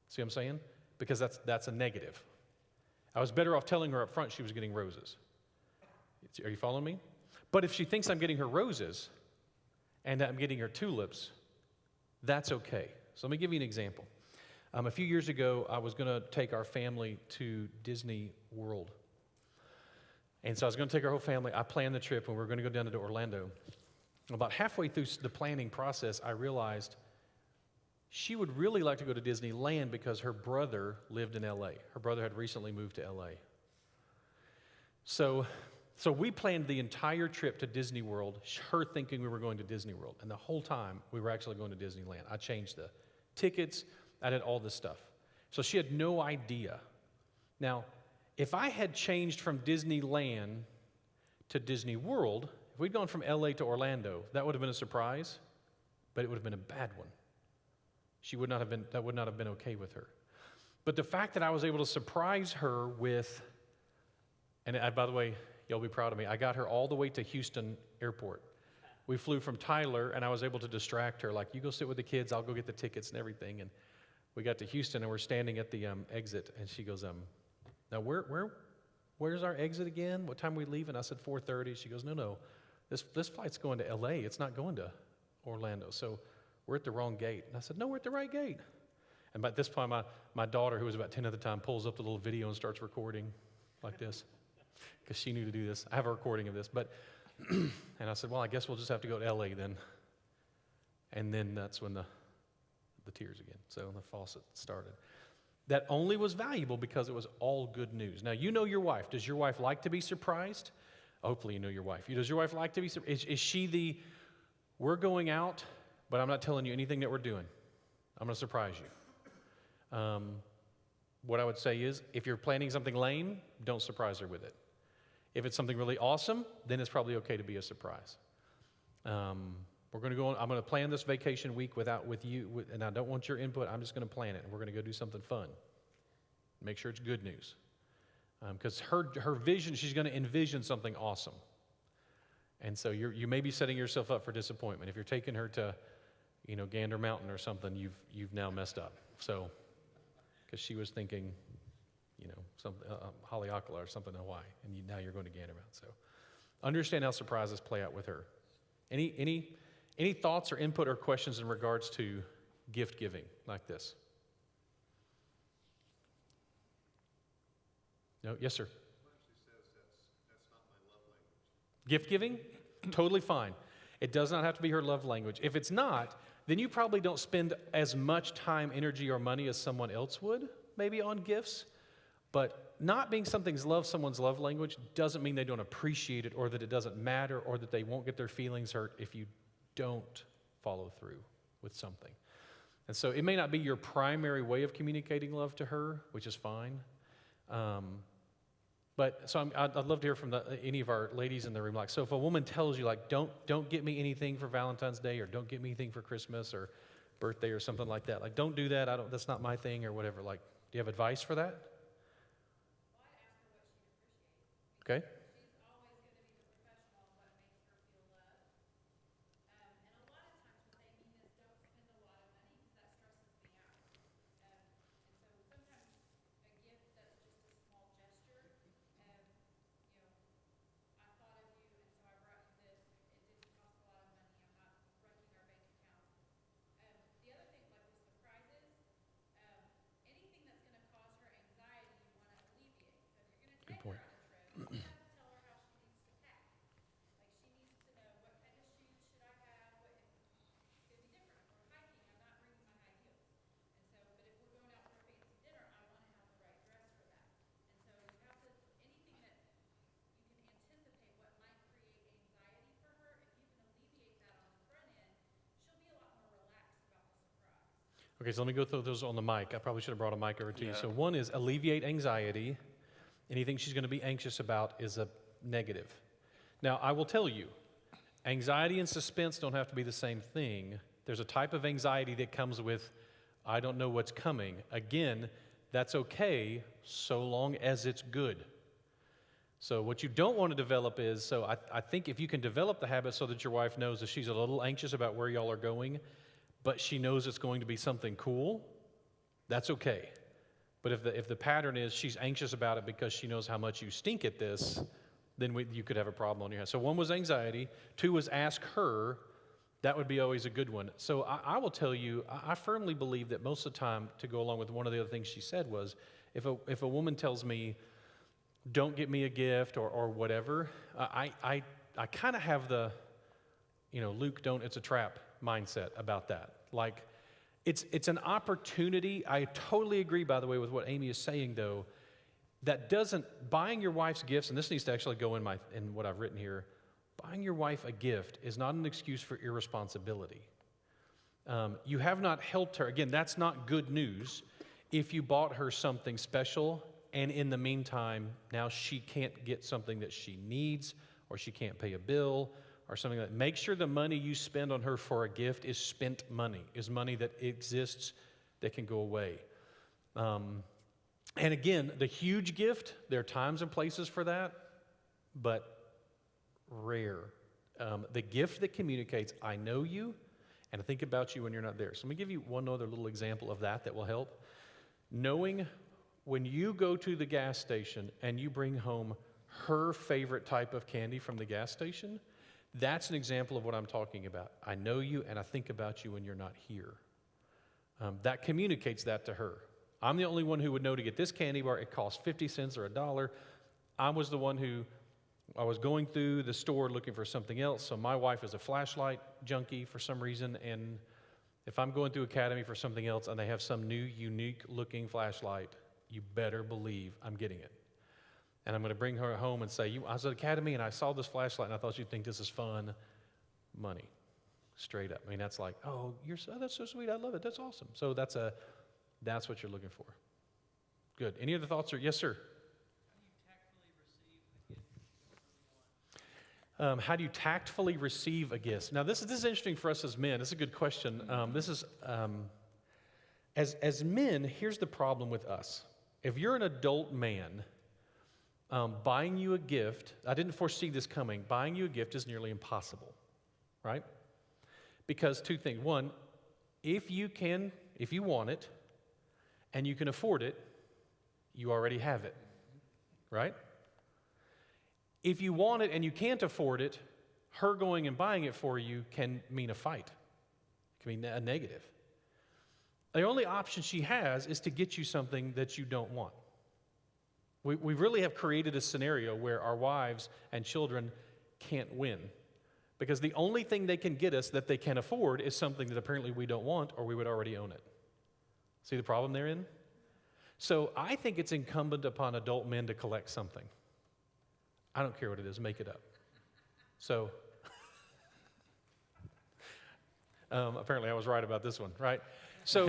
See what I'm saying? Because that's a negative. I was better off telling her up front she was getting roses. Are you following me? But if she thinks I'm getting her roses and I'm getting her tulips, that's okay. So let me give you an example. A few years ago, I was going to take our family to Disney World. And so I was going to take our whole family. I planned the trip, and we were going to go down to Orlando. About halfway through the planning process, I realized she would really like to go to Disneyland because her brother lived in L.A. Her brother had recently moved to L.A. So we planned the entire trip to Disney World, her thinking we were going to Disney World. And the whole time, we were actually going to Disneyland. I changed the tickets. I did all this stuff. So she had no idea. Now, If I had changed from Disneyland to Disney World, if we'd gone from LA to Orlando, that would have been a surprise, but it would have been a bad one. That would not have been okay with her. But the fact that I was able to surprise her with, by the way, y'all be proud of me, I got her all the way to Houston Airport. We flew from Tyler, and I was able to distract her, like, you go sit with the kids, I'll go get the tickets and everything. And we got to Houston, and we're standing at the exit, and she goes, now where's our exit again? What time are we leaving? I said 4:30. She goes, no, this flight's going to LA. It's not going to Orlando. So we're at the wrong gate. And I said, no, we're at the right gate. And by this point, my daughter, who was about 10 at the time, pulls up the little video and starts recording like this, because she knew to do this. I have a recording of this. But and I said, well, I guess we'll just have to go to LA then. And then that's when the tears again. So the faucet started. That only was valuable because it was all good news. Now, you know your wife. Does your wife like to be surprised? Hopefully you know your wife. Does your wife like to be surprised? Is she we're going out, but I'm not telling you anything that we're doing. I'm going to surprise you. What I would say is, if you're planning something lame, don't surprise her with it. If it's something really awesome, then it's probably okay to be a surprise. We're going to go on. I'm going to plan this vacation week with you, and I don't want your input. I'm just going to plan it, and we're going to go do something fun. Make sure it's good news, because her vision, she's going to envision something awesome, and so you may be setting yourself up for disappointment if you're taking her to, Gander Mountain or something. You've now messed up. So, because she was thinking, something Haleakala or something in Hawaii, and now you're going to Gander Mountain. So, understand how surprises play out with her. Any thoughts or input or questions in regards to gift giving like this? No? Yes, sir. That's not my love language. Gift giving? Totally fine. It does not have to be her love language. If it's not, then you probably don't spend as much time, energy, or money as someone else would, maybe on gifts. But not being someone's love language doesn't mean they don't appreciate it, or that it doesn't matter, or that they won't get their feelings hurt if you don't follow through with something. And so it may not be your primary way of communicating love to her, which is fine. But so I'd love to hear from any of our ladies in the room. Like, so if a woman tells you, like, don't get me anything for Valentine's Day, or don't get me anything for Christmas or birthday or something like that. Like, don't do that. That's not my thing, or whatever. Like, do you have advice for that? Okay. Good point. Okay, so let me go through those on the mic. I probably should have brought a mic over to you. So one is alleviate anxiety. Anything she's going to be anxious about is a negative. Now, I will tell you, anxiety and suspense don't have to be the same thing. There's a type of anxiety that comes with, I don't know what's coming. Again, that's okay so long as it's good. So what you don't want to develop is, I think if you can develop the habit so that your wife knows that she's a little anxious about where y'all are going, but she knows it's going to be something cool, that's okay. But if the pattern is she's anxious about it because she knows how much you stink at this, then you could have a problem on your hands. So one was anxiety. Two was ask her. That would be always a good one. So I will tell you, I firmly believe that most of the time, to go along with one of the other things she said was, if a woman tells me, don't get me a gift or whatever, I kind of have the, Luke, it's a trap mindset about that. Like, it's an opportunity. I totally agree, by the way, with what Amy is saying, though. That buying your wife's gifts, and this needs to actually go in what I've written here, buying your wife a gift is not an excuse for irresponsibility. You have not helped her. Again, that's not good news if you bought her something special And in the meantime, now she can't get something that she needs, or she can't pay a bill, or something like that. Make sure the money you spend on her for a gift is spent money, is money that exists that can go away. And again, the huge gift, there are times and places for that, but rare. The gift that communicates, I know you, and I think about you when you're not there. So let me give you one other little example of that will help. Knowing when you go to the gas station and you bring home her favorite type of candy from the gas station, that's an example of what I'm talking about. I know you and I think about you when you're not here. That communicates that to her. I'm the only one who would know to get this candy bar. It costs 50 cents or $1. I was the one who, I was going through the store looking for something else. So my wife is a flashlight junkie for some reason. And if I'm going through Academy for something else and they have some new, unique looking flashlight, you better believe I'm getting it. And I'm going to bring her home and say, I was at Academy and I saw this flashlight and I thought you'd think this is fun. Money. Straight up. I mean, that's like, oh, that's so sweet. I love it. That's awesome. So that's what you're looking for. Good. Any other thoughts? Yes, sir. How do you tactfully receive a gift? Now, this is interesting for us as men. This is a good question. As men, here's the problem with us. If you're an adult man, buying you a gift, I didn't foresee this coming, buying you a gift is nearly impossible, right? Because two things. One, if you want it, and you can afford it, you already have it, right? If you want it and you can't afford it, her going and buying it for you can mean a fight. It can mean a negative. The only option she has is to get you something that you don't want. We really have created a scenario where our wives and children can't win because the only thing they can get us that they can afford is something that apparently we don't want or we would already own it. See the problem they're in? So I think it's incumbent upon adult men to collect something. I don't care what it is, make it up. So, apparently I was right about this one, right? So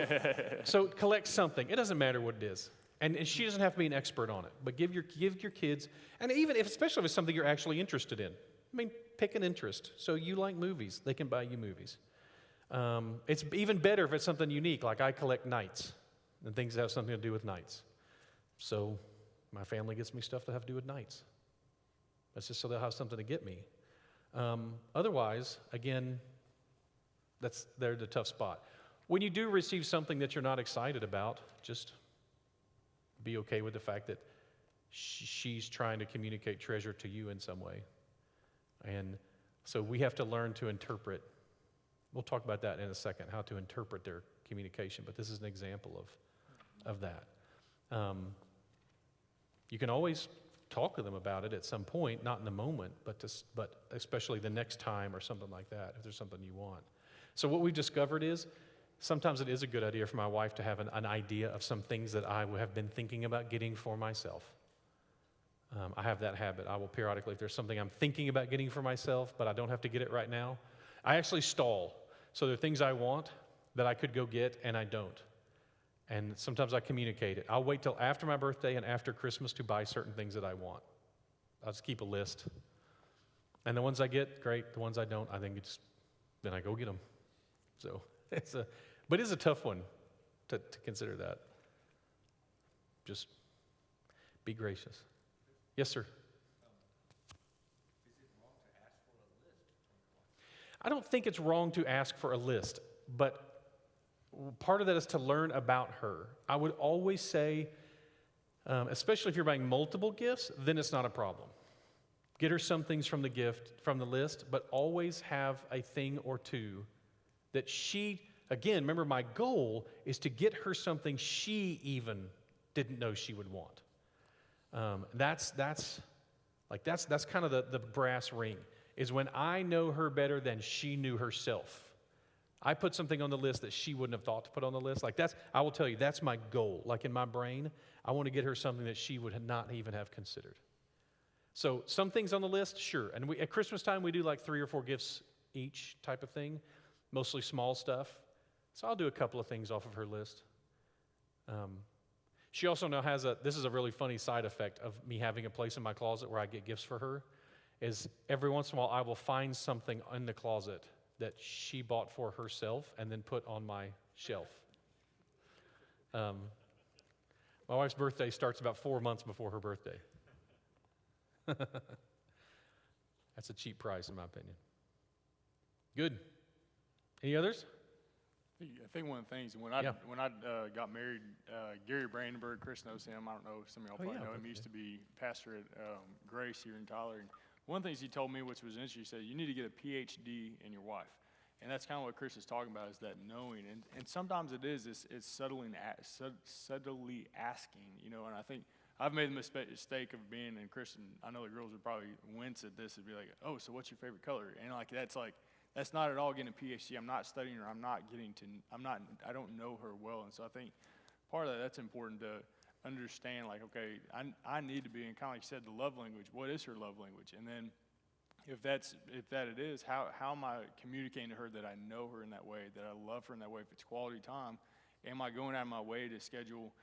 collect something. It doesn't matter what it is. And she doesn't have to be an expert on it, but give your kids, and especially if it's something you're actually interested in. I mean, pick an interest. So you like movies, they can buy you movies. It's even better if it's something unique, like I collect knights and things that have something to do with knights. So my family gets me stuff that have to do with knights. That's just so they'll have something to get me. Otherwise, again, they're the tough spot. When you do receive something that you're not excited about, just be okay with the fact that she's trying to communicate treasure to you in some way. And so we have to learn to interpret. We'll talk about that in a second, how to interpret their communication, but this is an example of that. You can always talk to them about it at some point, not in the moment, but especially the next time or something like that, if there's something you want. So what we've discovered is sometimes it is a good idea for my wife to have an idea of some things that I have been thinking about getting for myself. I have that habit. I will periodically, if there's something I'm thinking about getting for myself, but I don't have to get it right now, I actually stall. So there are things I want that I could go get, and I don't. And sometimes I communicate it. I'll wait till after my birthday and after Christmas to buy certain things that I want. I'll just keep a list. And the ones I get, great. The ones I don't, I think then I go get them. So but it's a tough one to consider that. Just be gracious. Yes, sir. Is it wrong to ask for a list? I don't think it's wrong to ask for a list, but part of that is to learn about her. I would always say, especially if you're buying multiple gifts, then it's not a problem. Get her some things from the list, but always have a thing or two that again, remember my goal is to get her something she even didn't know she would want. That's kind of the brass ring, is when I know her better than she knew herself. I put something on the list that she wouldn't have thought to put on the list. I will tell you, that's my goal. Like in my brain, I want to get her something that she would not even have considered. So some things on the list, sure. And at Christmas time, we do like 3 or 4 gifts each type of thing, mostly small stuff. So I'll do a couple of things off of her list. She also now has this is a really funny side effect of me having a place in my closet where I get gifts for her, is every once in a while I will find something in the closet that she bought for herself and then put on my shelf. My wife's birthday starts about 4 months before her birthday. That's a cheap price, in my opinion. Good. Any others? I think one of the things, when I Yeah. got married, Gary Brandenburg, Chris knows him. I don't know, some of y'all probably know him. He used to be pastor at Grace here in Tyler. And one of the things he told me, which was interesting, he said, you need to get a PhD in your wife. And that's kind of what Chris is talking about, is that knowing. And sometimes it's subtly asking, you know, and I think I've made the mistake of being, and Chris, and I know the girls would probably wince at this and be like, oh, so what's your favorite color? And that's not at all getting a PhD. I'm not studying her. I don't know her well. And so I think part of that's important to understand, like, okay, I need to be in, kind of like you said, the love language. What is her love language? And then if that it is, how am I communicating to her that I know her in that way, that I love her in that way? If it's quality time, am I going out of my way to schedule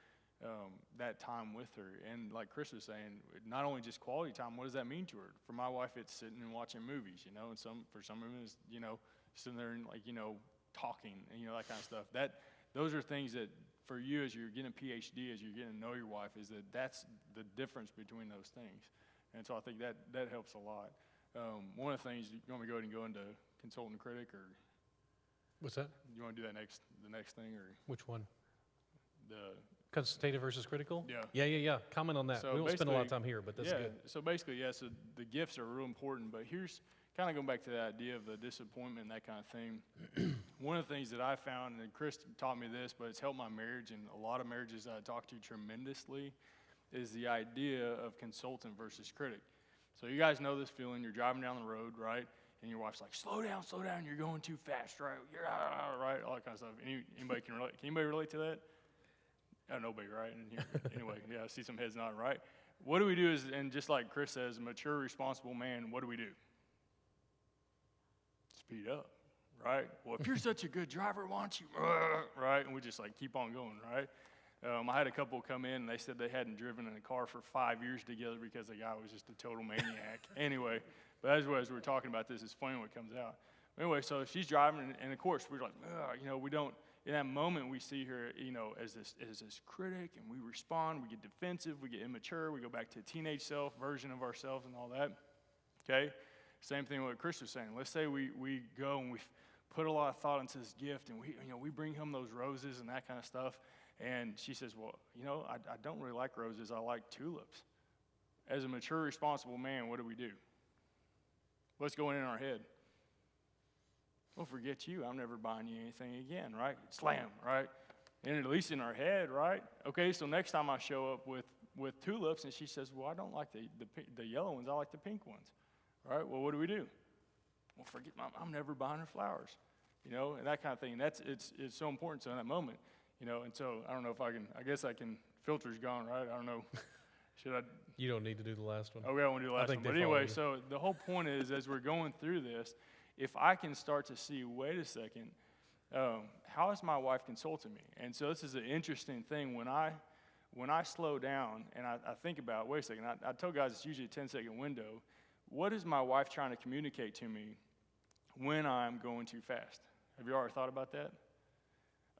that time with her? And like Chris was saying, not only just quality time, what does that mean to her? For my wife, it's sitting and watching movies, you know, and for some women, it's, you know, sitting there and, like, you know, talking and, you know, that kind of stuff. Those are things that for you, as you're getting a PhD, as you're getting to know your wife, that's the difference between those things. And so I think that helps a lot. One of the things, you want me to go ahead and go into consultant critic, or What's that? you want to do the next thing, or Which one? the Consultative versus critical? Yeah. Yeah. Comment on that. So we won't spend a lot of basically, time here, but that's yeah, good. so basically, so the gifts are real important, but here's kind of going back to the idea of the disappointment and that kind of thing. One of the things that I found, and Chris taught me this, but it's helped my marriage and a lot of marriages that I talk to tremendously, is the idea of consultant versus critic. So you guys know this feeling. You're driving down the road, right? And your wife's like, slow down, you're going too fast, right? You're right, all that kind of stuff. Anybody can relate? Can anybody relate to that? Nobody, right? And here, anyway, yeah, I see some heads nodding, right? What do we do and just like Chris says, a mature, responsible man, what do we do? Speed up, right? Well, if you're such a good driver, why don't you, right? And we just like keep on going, right? I had a couple come in and they said they hadn't driven in a car for 5 years together because the guy was just a total maniac. Anyway, but as we're talking about this, it's funny when it comes out. Anyway, so she's driving, and of course we're like, you know, we don't. In that moment, we see her, you know, as this critic, and we respond. We get defensive. We get immature. We go back to a teenage self version of ourselves and all that. Okay, same thing with what Chris was saying. Let's say we go and we put a lot of thought into this gift, and we bring home those roses and that kind of stuff. And she says, well, you know, I don't really like roses. I like tulips. As a mature, responsible man, what do? What's going in our head? Well, forget you. I'm never buying you anything again, right? Slam, right? And at least in our head, right? Okay, so next time I show up with tulips, and she says, well, I don't like the yellow ones. I like the pink ones, right? Well, what do? Well, forget, I'm never buying her flowers, you know, and that kind of thing. It's so important. So in that moment, you know, and so I don't know if I guess I can, filter's gone, right? I don't know. Should I? You don't need to do the last one. Okay, I want to do the last one. But anyway, so the whole point is, as we're going through this, if I can start to see, wait a second, how is my wife consulting me? And so this is an interesting thing. When I slow down and I think about, wait a second, I tell guys it's usually a 10-second window. What is my wife trying to communicate to me when I'm going too fast? Have you ever thought about that?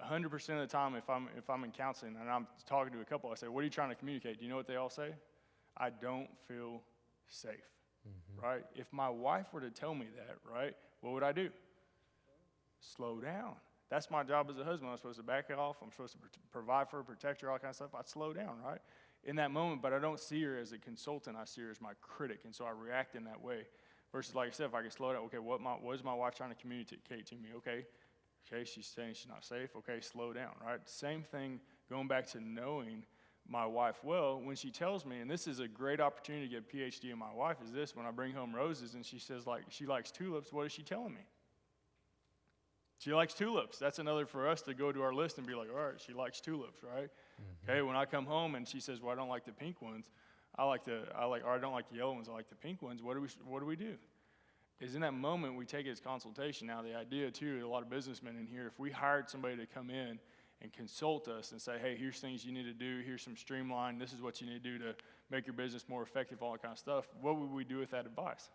100% of the time, if I'm in counseling and I'm talking to a couple, I say, what are you trying to communicate? Do you know what they all say? I don't feel safe. Mm-hmm. Right? If my wife were to tell me that, right, what would I do? Slow down. That's my job as a husband. I'm supposed to back off. I'm supposed to provide for her, protect her, all kind of stuff. I'd slow down, right, in that moment. But I don't see her as a consultant. I see her as my critic, and so I react in that way. Versus, like I said, if I can slow down, okay, what is my wife trying to communicate to me? Okay, she's saying she's not safe. Okay, slow down, right? Same thing going back to knowing my wife well. When she tells me, and this is a great opportunity to get a PhD in my wife, is this: when I bring home roses and she says, like, she likes tulips, what is she telling me? She likes tulips. That's another for us to go to our list and be like, all right, she likes tulips, right? Mm-hmm. Okay, when I come home and she says, well, I don't like the pink ones, or I don't like the yellow ones, I like the pink ones, what do we do? Is in that moment we take it as consultation. Now the idea too, a lot of businessmen in here, if we hired somebody to come in and consult us and say, hey, here's things you need to do, here's some streamline, this is what you need to do to make your business more effective, all that kind of stuff, what would we do with that advice?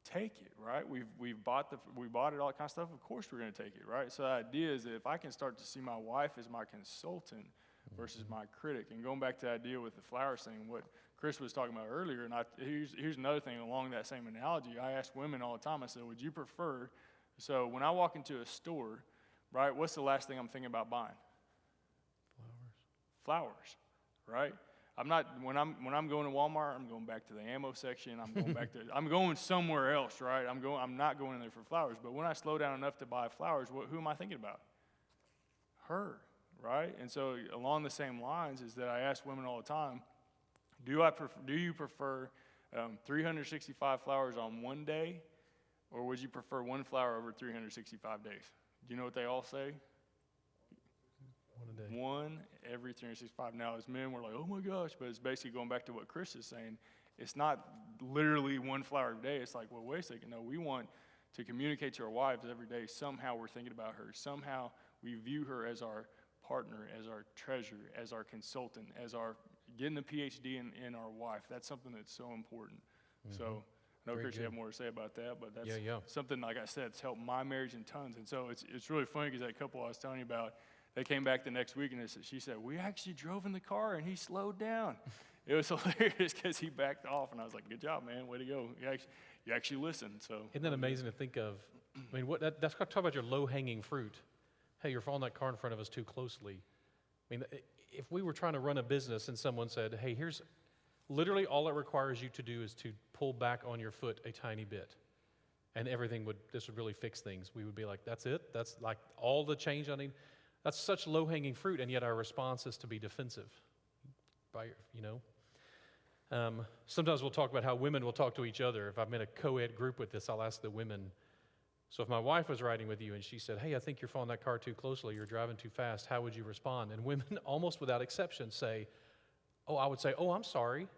Take it, right? We bought it, all that kind of stuff. Of course we're going to take it, right? So the idea is that if I can start to see my wife as my consultant versus my critic, and going back to the idea with the flowers thing, what Chris was talking about earlier, and here's another thing along that same analogy. I ask women all the time, I said, would you prefer, so when I walk into a store, right, what's the last thing I'm thinking about buying? Flowers, right? I'm not, when I'm going to Walmart, I'm going back to the ammo section, I'm going somewhere else, right? I'm not going in there for flowers, but when I slow down enough to buy flowers, who am I thinking about? Her, right? And so along the same lines is that I ask women all the time, do you prefer 365 flowers on one day, or would you prefer one flower over 365 days? Do you know what they all say? One a day. One every 365. Now, as men, we're like, oh my gosh, but it's basically going back to what Chris is saying. It's not literally one flower a day. It's like, well, wait a second. No, we want to communicate to our wives every day. Somehow we're thinking about her. Somehow we view her as our partner, as our treasure, as our consultant, as our getting a PhD in our wife. That's something that's so important. So I know, Very Chris, you good. have more to say about that, but that's Yeah. something, like I said, it's helped my marriage in tons. And so it's really funny because that couple I was telling you about, they came back the next week and she said, we actually drove in the car and he slowed down. It was hilarious because he backed off, and I was like, good job, man, way to go. You actually listened. So Isn't that amazing to think of? I mean, that's talk about your low-hanging fruit. Hey, you're following that car in front of us too closely. I mean, if we were trying to run a business and someone said, hey, here's literally all it requires you to do is to pull back on your foot a tiny bit, and this would really fix things. We would be like, that's it? That's like all the change I need? That's such low-hanging fruit, and yet our response is to be defensive. Sometimes we'll talk about how women will talk to each other. If I'm in a co-ed group with this, I'll ask the women, so if my wife was riding with you and she said, hey, I think you're following that car too closely, you're driving too fast, how would you respond? And women, almost without exception, say, I would say, I'm sorry. I'm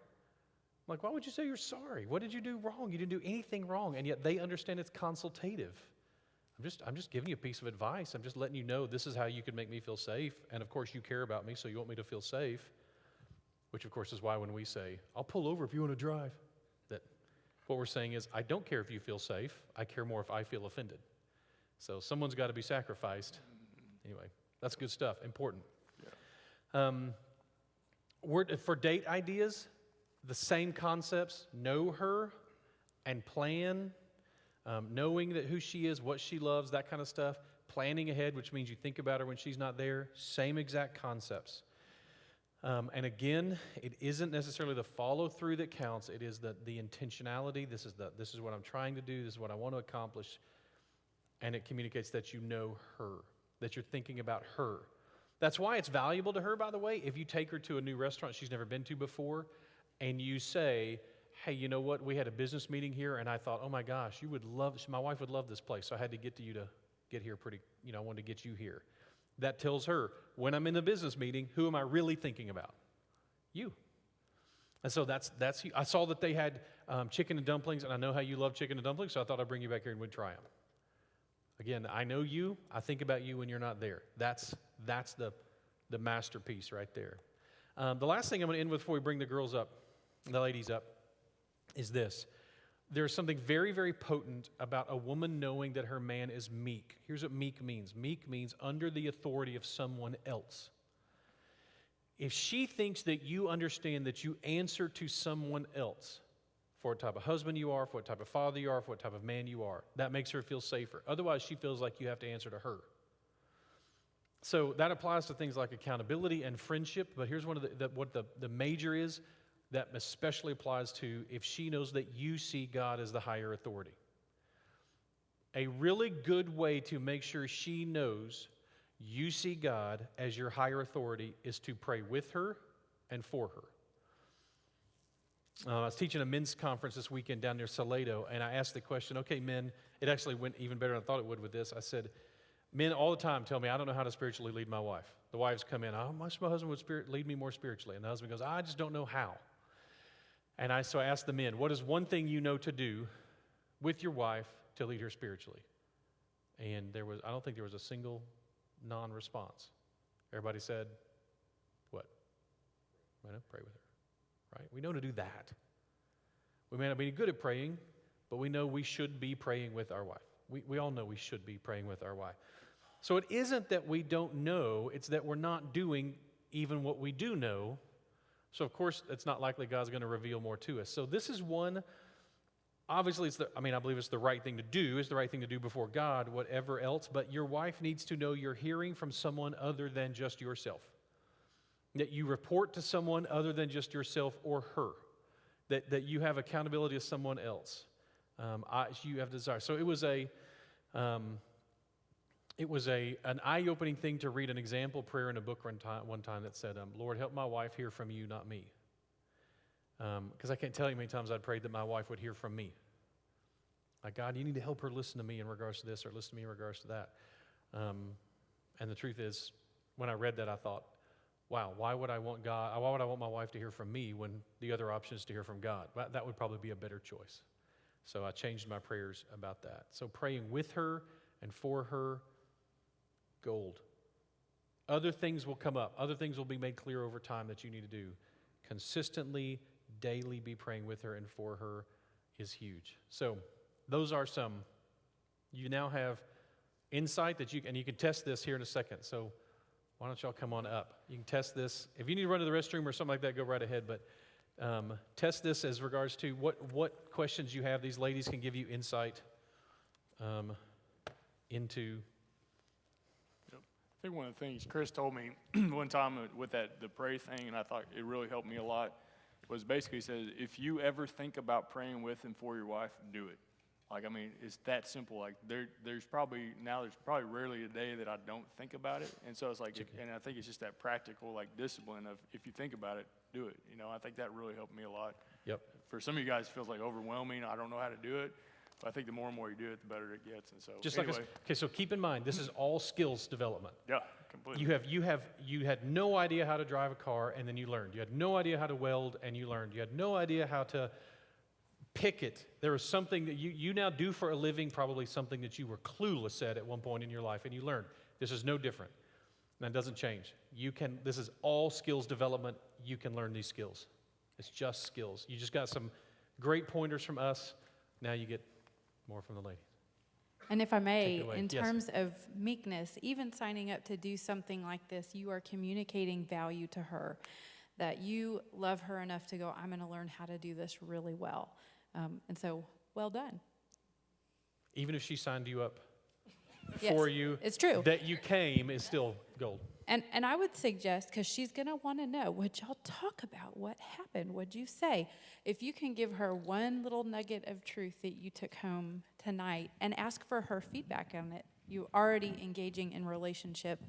like, why would you say you're sorry? What did you do wrong? You didn't do anything wrong. And yet they understand it's consultative. I'm just giving you a piece of advice. I'm just letting you know this is how you can make me feel safe. And of course, you care about me, so you want me to feel safe, which of course is why when we say, I'll pull over if you want to drive, that what we're saying is, I don't care if you feel safe. I care more if I feel offended. So someone's got to be sacrificed. Anyway, that's good stuff, important. Yeah. For date ideas, the same concepts: know her and plan. Knowing that who she is, what she loves, that kind of stuff. Planning ahead, which means you think about her when she's not there. Same exact concepts. And again, it isn't necessarily the follow-through that counts. It is the intentionality. This is what I'm trying to do. This is what I want to accomplish. And it communicates that you know her, that you're thinking about her. That's why it's valuable to her, by the way, if you take her to a new restaurant she's never been to before, and you say, hey, you know what? We had a business meeting here, and I thought, oh my gosh, my wife would love this place, so I had to get to you to get here I wanted to get you here. That tells her, when I'm in the business meeting, who am I really thinking about? You. And so that's I saw that they had chicken and dumplings, and I know how you love chicken and dumplings, so I thought I'd bring you back here and we'd try them. Again, I know you. I think about you when you're not there. That's the masterpiece right there. The last thing I'm going to end with before we bring the ladies up, is this. There's something very, very potent about a woman knowing that her man is meek. Here's what meek means. Meek means under the authority of someone else. If she thinks that you understand that you answer to someone else for what type of husband you are, for what type of father you are, for what type of man you are, that makes her feel safer. Otherwise, she feels like you have to answer to her. So that applies to things like accountability and friendship, but here's one of what the major is. That especially applies to if she knows that you see God as the higher authority. A really good way to make sure she knows you see God as your higher authority is to pray with her and for her. I was teaching a men's conference this weekend down near Salado, and I asked the question, okay, men, it actually went even better than I thought it would with this. I said, men all the time tell me, I don't know how to spiritually lead my wife. The wives come in, I wish my husband would lead me more spiritually. And the husband goes, I just don't know how. And so I asked the men, what is one thing you know to do with your wife to lead her spiritually? And I don't think there was a single non-response. Everybody said, what? Pray with her, right? We know to do that. We may not be good at praying, but we know we should be praying with our wife. We all know we should be praying with our wife. So it isn't that we don't know, it's that we're not doing even what we do know. So of course, it's not likely God's going to reveal more to us. So this is one, obviously, I believe it's the right thing to do. It's the right thing to do before God, whatever else. But your wife needs to know you're hearing from someone other than just yourself. That you report to someone other than just yourself or her. That you have accountability to someone else. You have desire. So it was an eye-opening thing to read an example prayer in a book one time that said, Lord, help my wife hear from you, not me. Because I can't tell you how many times I'd prayed that my wife would hear from me. Like, God, you need to help her listen to me in regards to this or listen to me in regards to that. And the truth is, when I read that, I thought, wow, why would I want my wife to hear from me when the other option is to hear from God? Well, that would probably be a better choice. So I changed my prayers about that. So praying with her and for her, gold. Other things will come up. Other things will be made clear over time that you need to do. Consistently, daily be praying with her and for her is huge. So those are some. You now have insight that you can test this here in a second. So why don't y'all come on up? You can test this. If you need to run to the restroom or something like that, go right ahead. But test this as regards to what questions you have. These ladies can give you insight into. Yep. I think one of the things Chris told me one time with the pray thing, and I thought it really helped me a lot, was basically says, if you ever think about praying with and for your wife, do it. It's that simple. There's probably rarely a day that I don't think about it. And so it's and I think it's just that practical, discipline of if you think about it, do it. I think that really helped me a lot. Yep. For some of you guys, it feels overwhelming. I don't know how to do it. But I think the more and more you do it, the better it gets. And so, so keep in mind, this is all skills development. Yeah, completely. You had no idea how to drive a car, and then you learned. You had no idea how to weld, and you learned. You had no idea how to pick it. There was something that you now do for a living, probably something that you were clueless at one point in your life, and you learned. This is no different. And that doesn't change. This is all skills development. You can learn these skills. It's just skills. You just got some great pointers from us. Now you get more from the ladies. And if I may, in Yes. terms of meekness, even signing up to do something like this, you are communicating value to her, that you love her enough to go, I'm going to learn how to do this really well. And so, well done. Even if she signed you up Yes, for you, it's true. that you came is still gold. And I would suggest, because she's going to want to know, would y'all talk about what happened? Would you say? If you can give her one little nugget of truth that you took home tonight and ask for her feedback on it, you're already engaging in relationship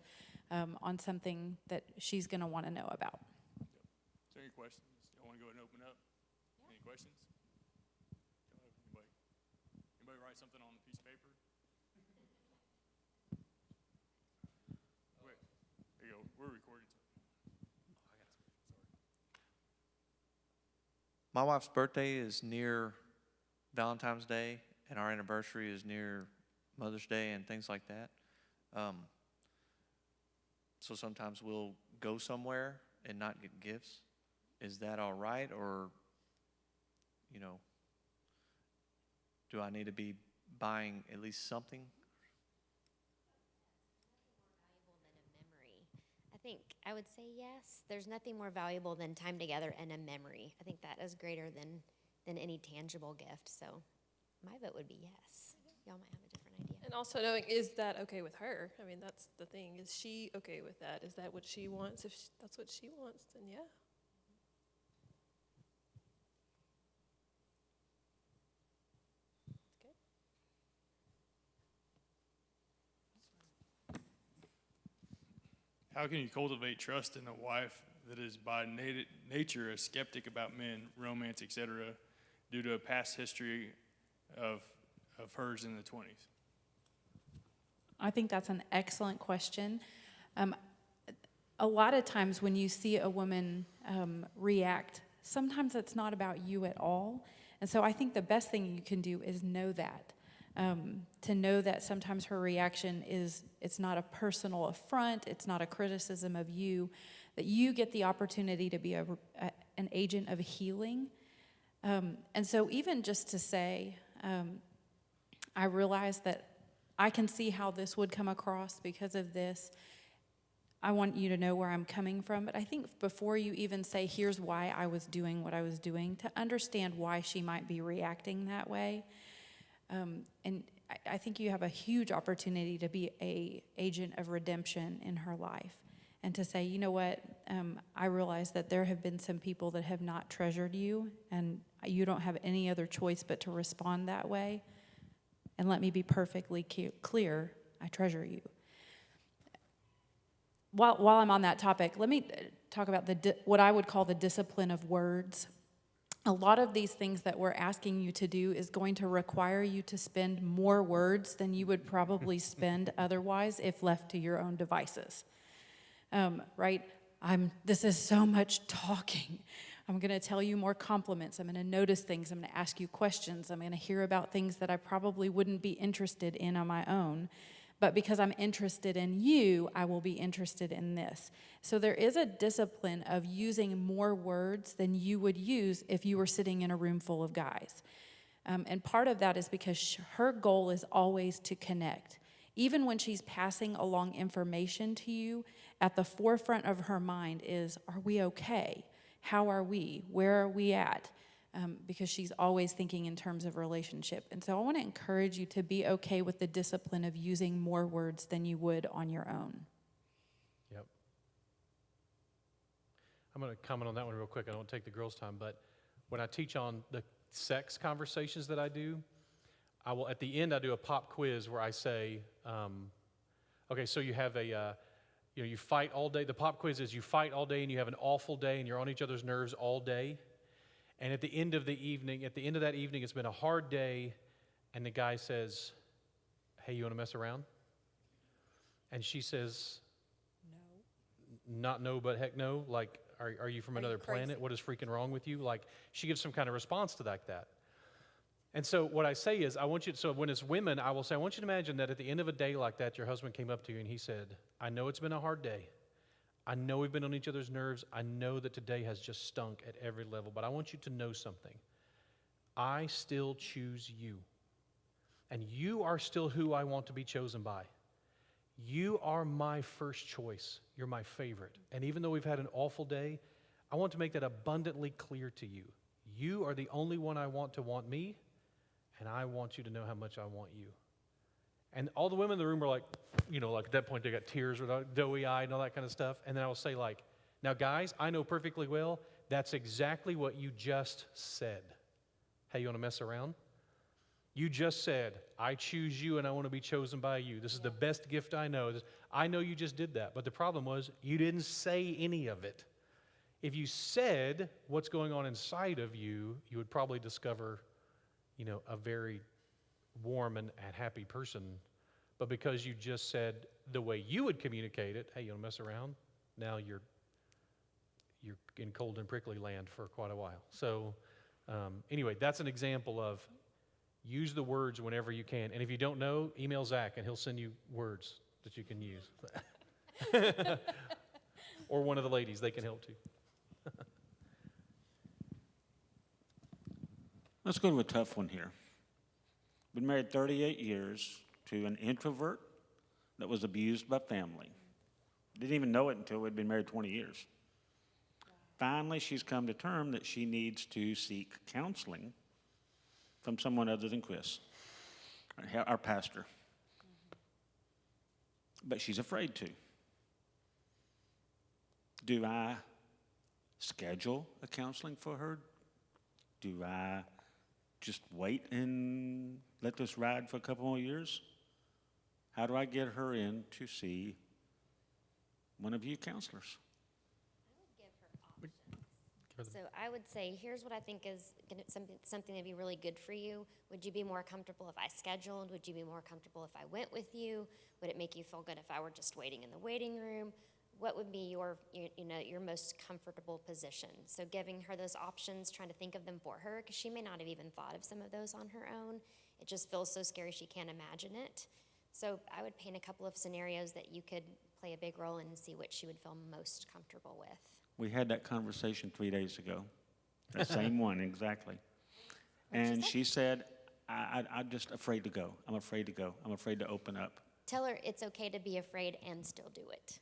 on something that she's going to want to know about. Is there any questions? Y'all want to go ahead and open up? Yeah. Any questions? Anybody write something on a piece of paper? Wait, there you go. We're recording. My wife's birthday is near Valentine's Day, and our anniversary is near Mother's Day and things like that. So sometimes we'll go somewhere and not get gifts. Is that all right, or, do I need to be buying at least something? I think I would say yes. There's nothing more valuable than time together and a memory. I think that is greater than any tangible gift. So my vote would be yes. Y'all might have a different idea. And also knowing, is that okay with her? I mean, that's the thing. Is she okay with that? Is that what she wants? If that's what she wants, then yeah. How can you cultivate trust in a wife that is by nature a skeptic about men, romance, etc., due to a past history of hers in the 20s? I think that's an excellent question. A lot of times when you see a woman react, sometimes it's not about you at all. And so I think the best thing you can do is know that. To know that sometimes her reaction is, it's not a personal affront, it's not a criticism of you, that you get the opportunity to be an agent of healing. And so even just to say, I realize that I can see how this would come across because of this. I want you to know where I'm coming from. But I think before you even say, here's why I was doing what I was doing, to understand why she might be reacting that way. And I think you have a huge opportunity to be an agent of redemption in her life. And to say, you know what, I realize that there have been some people that have not treasured you, and you don't have any other choice but to respond that way. And let me be perfectly clear, I treasure you. While I'm on that topic, let me talk about what I would call the discipline of words. A lot of these things that we're asking you to do is going to require you to spend more words than you would probably spend otherwise if left to your own devices. Right? This is so much talking. I'm going to tell you more compliments. I'm going to notice things. I'm going to ask you questions. I'm going to hear about things that I probably wouldn't be interested in on my own. But because I'm interested in you, I will be interested in this. So there is a discipline of using more words than you would use if you were sitting in a room full of guys. And part of that is because her goal is always to connect. Even when she's passing along information to you, at the forefront of her mind is, are we okay? How are we? Where are we at? Because she's always thinking in terms of relationship. And so I want to encourage you to be okay with the discipline of using more words than you would on your own. Yep. I'm going to comment on that one real quick. I don't take the girls' time, but when I teach on the sex conversations that I do, at the end, I do a pop quiz where I say, okay, so you have you fight all day. The pop quiz is you fight all day and you have an awful day and you're on each other's nerves all day. And at the end of that evening, it's been a hard day, and the guy says, hey, you want to mess around? And she says, no. Not no, but heck no. Like, are you from another planet? What is freaking wrong with you? Like, she gives some kind of response to that. And so what I say is, so when it's women, I will say, I want you to imagine that at the end of a day like that, your husband came up to you and he said, I know it's been a hard day. I know we've been on each other's nerves. I know that today has just stunk at every level, but I want you to know something. I still choose you, and you are still who I want to be chosen by. You are my first choice. You're my favorite. And even though we've had an awful day, I want to make that abundantly clear to you. You are the only one I want to want me, and I want you to know how much I want you. And all the women in the room are like, like at that point they got tears or doughy-eyed and all that kind of stuff. And then I will say like, now guys, I know perfectly well, that's exactly what you just said. Hey, you want to mess around? You just said, I choose you and I want to be chosen by you. This is the best gift I know. I know you just did that, but the problem was you didn't say any of it. If you said what's going on inside of you, you would probably discover, a very warm and happy person. But because you just said the way you would communicate it, hey, you want to mess around? Now you're in cold and prickly land for quite a while. So anyway, that's an example of use the words whenever you can. And if you don't know, email Zach and he'll send you words that you can use. Or one of the ladies, they can help too. Let's go to a tough one here. Been married 38 years to an introvert that was abused by family. Didn't even know it until we'd been married 20 years. Finally, she's come to term that she needs to seek counseling from someone other than Chris, our pastor. But she's afraid to. Do I schedule a counseling for her? Do I just wait and let this ride for a couple more years? How do I get her in to see one of you counselors? I would give her options. So I would say, here's what I think is something that'd be really good for you. Would you be more comfortable if I scheduled? Would you be more comfortable if I went with you? Would it make you feel good if I were just waiting in the waiting room? What would be your most comfortable position? So giving her those options, trying to think of them for her, because she may not have even thought of some of those on her own. It just feels so scary she can't imagine it. So I would paint a couple of scenarios that you could play a big role in and see which she would feel most comfortable with. We had that conversation 3 days ago. The same one, exactly. And she said, I'm just afraid to go. I'm afraid to go. I'm afraid to open up. Tell her it's okay to be afraid and still do it.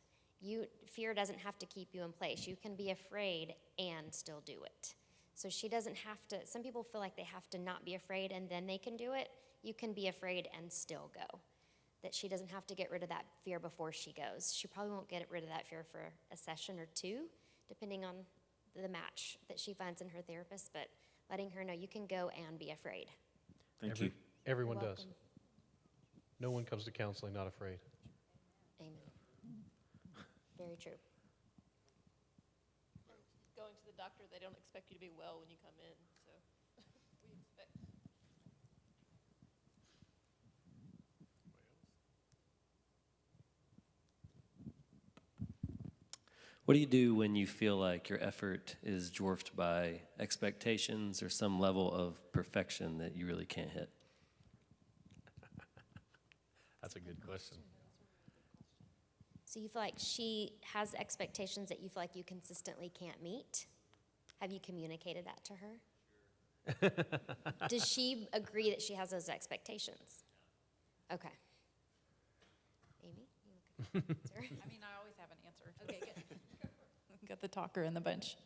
Fear doesn't have to keep you in place. You can be afraid and still do it. So she doesn't have to, some people feel like they have to not be afraid and then they can do it. You can be afraid and still go. That she doesn't have to get rid of that fear before she goes. She probably won't get rid of that fear for a session or two, depending on the match that she finds in her therapist, but letting her know you can go and be afraid. Thank you. Everyone You're does. welcome. No one comes to counseling not afraid. Amen. Very true. Going to the doctor, they don't expect you to be well when you come in, so we expect. What do you do when you feel like your effort is dwarfed by expectations or some level of perfection that you really can't hit? That's a good question. So you feel like she has expectations that you feel like you consistently can't meet? Have you communicated that to her? Does she agree that she has those expectations? Okay. Amy? You okay? Sorry. I mean, I always have an answer. Okay, good. Got the talker in the bunch.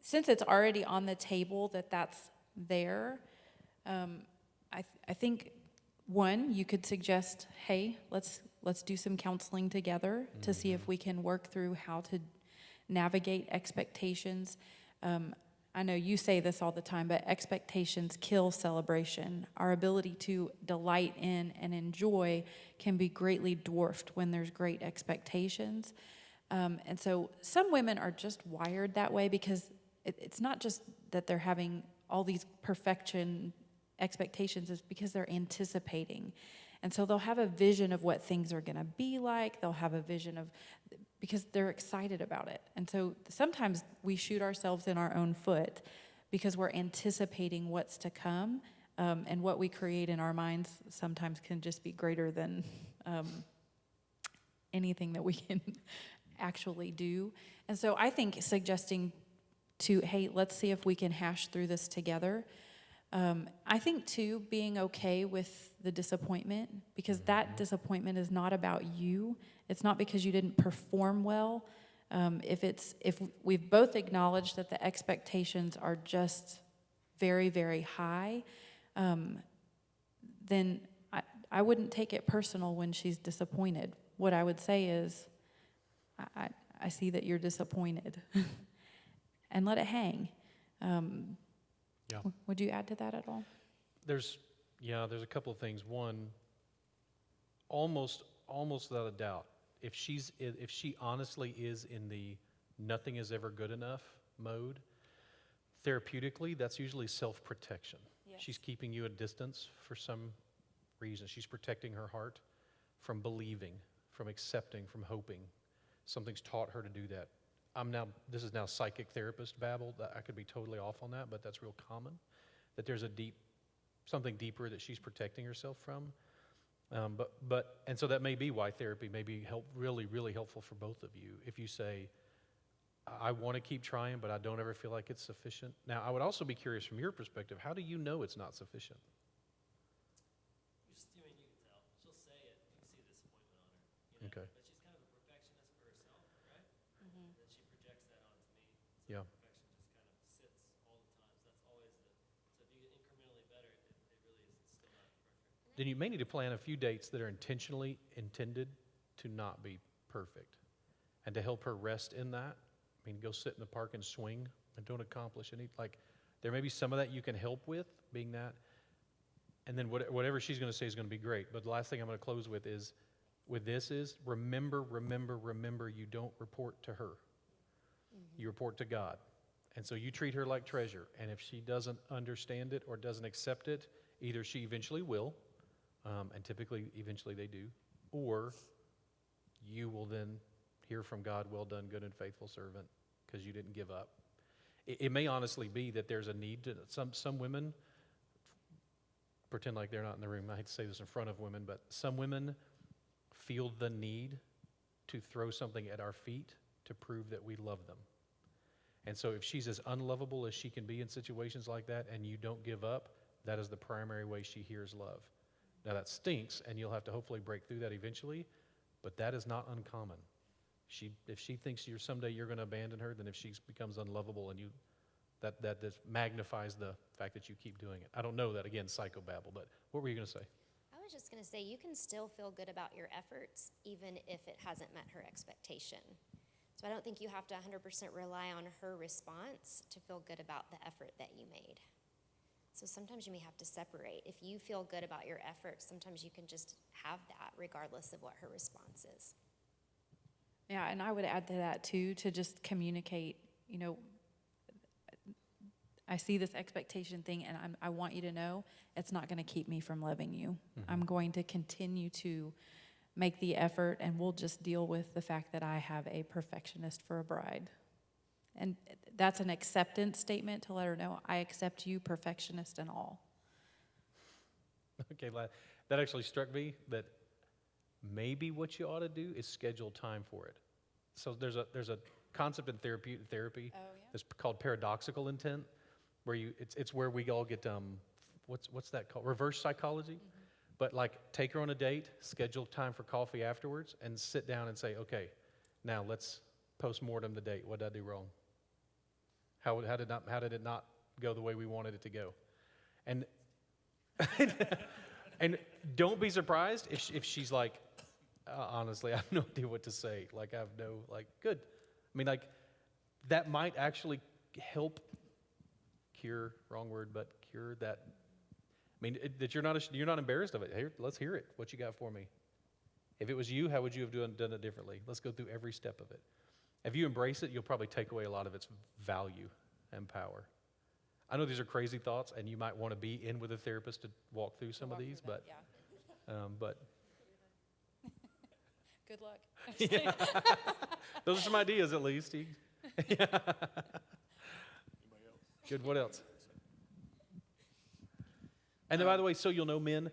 Since it's already on the table that's there, I think, one, you could suggest, hey, let's do some counseling together to see if we can work through how to navigate expectations. I know you say this all the time, but expectations kill celebration. Our ability to delight in and enjoy can be greatly dwarfed when there's great expectations. And so some women are just wired that way because it's not just that they're having all these perfection expectations, it's because they're anticipating. And so they'll have a vision of what things are going to be like. They'll have a vision of, because they're excited about it. And so sometimes we shoot ourselves in our own foot because we're anticipating what's to come. And what we create in our minds sometimes can just be greater than anything that we can actually do. And so I think suggesting to, hey, let's see if we can hash through this together. I think, too, being okay with the disappointment, because that disappointment is not about you. It's not because you didn't perform well. If we've both acknowledged that the expectations are just very, very high, then I wouldn't take it personal when she's disappointed. What I would say is, I see that you're disappointed, and let it hang. Yeah. Would you add to that at all? There's a couple of things. One, almost without a doubt, if she honestly is in the nothing is ever good enough mode, therapeutically, that's usually self-protection. Yes. She's keeping you at distance for some reason. She's protecting her heart from believing, from accepting, from hoping. Something's taught her to do that. This is now psychic therapist babble. I could be totally off on that, but that's real common. That there's something deeper that she's protecting herself from. And so that may be why therapy may be really, really helpful for both of you. If you say, I want to keep trying, but I don't ever feel like it's sufficient. Now, I would also be curious from your perspective, how do you know it's not sufficient? You can tell. She'll say it. You can see the disappointment on her. Okay. But she's kind of a perfectionist for herself, right? Mm-hmm. And then she projects that onto me. So Yeah. perfection just kind of sits all the time. So that's always so if you get incrementally better, it really is, it's still not perfect. Then you may need to plan a few dates that are intentionally intended to not be perfect. And to help her rest in that, I mean, go sit in the park and swing and don't accomplish any, there may be some of that you can help with, being that. And then whatever she's going to say is going to be great. But the last thing I'm going to close with is remember, you don't report to her. Mm-hmm. You report to God. And so you treat her like treasure. And if she doesn't understand it or doesn't accept it, either she eventually will, and typically, eventually they do, or you will then hear from God, well done, good and faithful servant, because you didn't give up. It may honestly be that there's a need to, some women, pretend like they're not in the room. I hate to say this in front of women, but some women feel the need to throw something at our feet to prove that we love them. And so if she's as unlovable as she can be in situations like that and you don't give up, that is the primary way she hears love. Now that stinks, and you'll have to hopefully break through that eventually, but that is not uncommon. If she thinks someday you're going to abandon her, then if she becomes unlovable and that just magnifies the fact that you keep doing it. I don't know that, again, psychobabble, but what were you going to say? I was just going to say, you can still feel good about your efforts, even if it hasn't met her expectation. So I don't think you have to 100% rely on her response to feel good about the effort that you made. So sometimes you may have to separate. If you feel good about your efforts, sometimes you can just have that regardless of what her response is. Yeah, and I would add to that too, to just communicate, I see this expectation thing, and I want you to know it's not going to keep me from loving you. Mm-hmm. I'm going to continue to make the effort, and we'll just deal with the fact that I have a perfectionist for a bride. And that's an acceptance statement to let her know, I accept you, perfectionist and all. Okay, that actually struck me that maybe what you ought to do is schedule time for it. So there's a concept in therapy that's called paradoxical intent, where it's where we all get what's that called? Reverse psychology. Mm-hmm. But like, take her on a date, schedule time for coffee afterwards, and sit down and say, okay, now let's post-mortem the date. What did I do wrong? How did it not go the way we wanted it to go? And and don't be surprised if she's like, honestly, I have no idea what to say. Like, I have no, good. I mean, that might actually help cure, wrong word, but cure that. I mean, that you're not embarrassed of it. Here, let's hear it. What you got for me? If it was you, how would you have done it differently? Let's go through every step of it. If you embrace it, you'll probably take away a lot of its value and power. I know these are crazy thoughts, and you might want to be in with a therapist to walk through some of these, but Good luck. Yeah. Those are some ideas, at least. Good. What else? And then, by the way, so you'll know, men,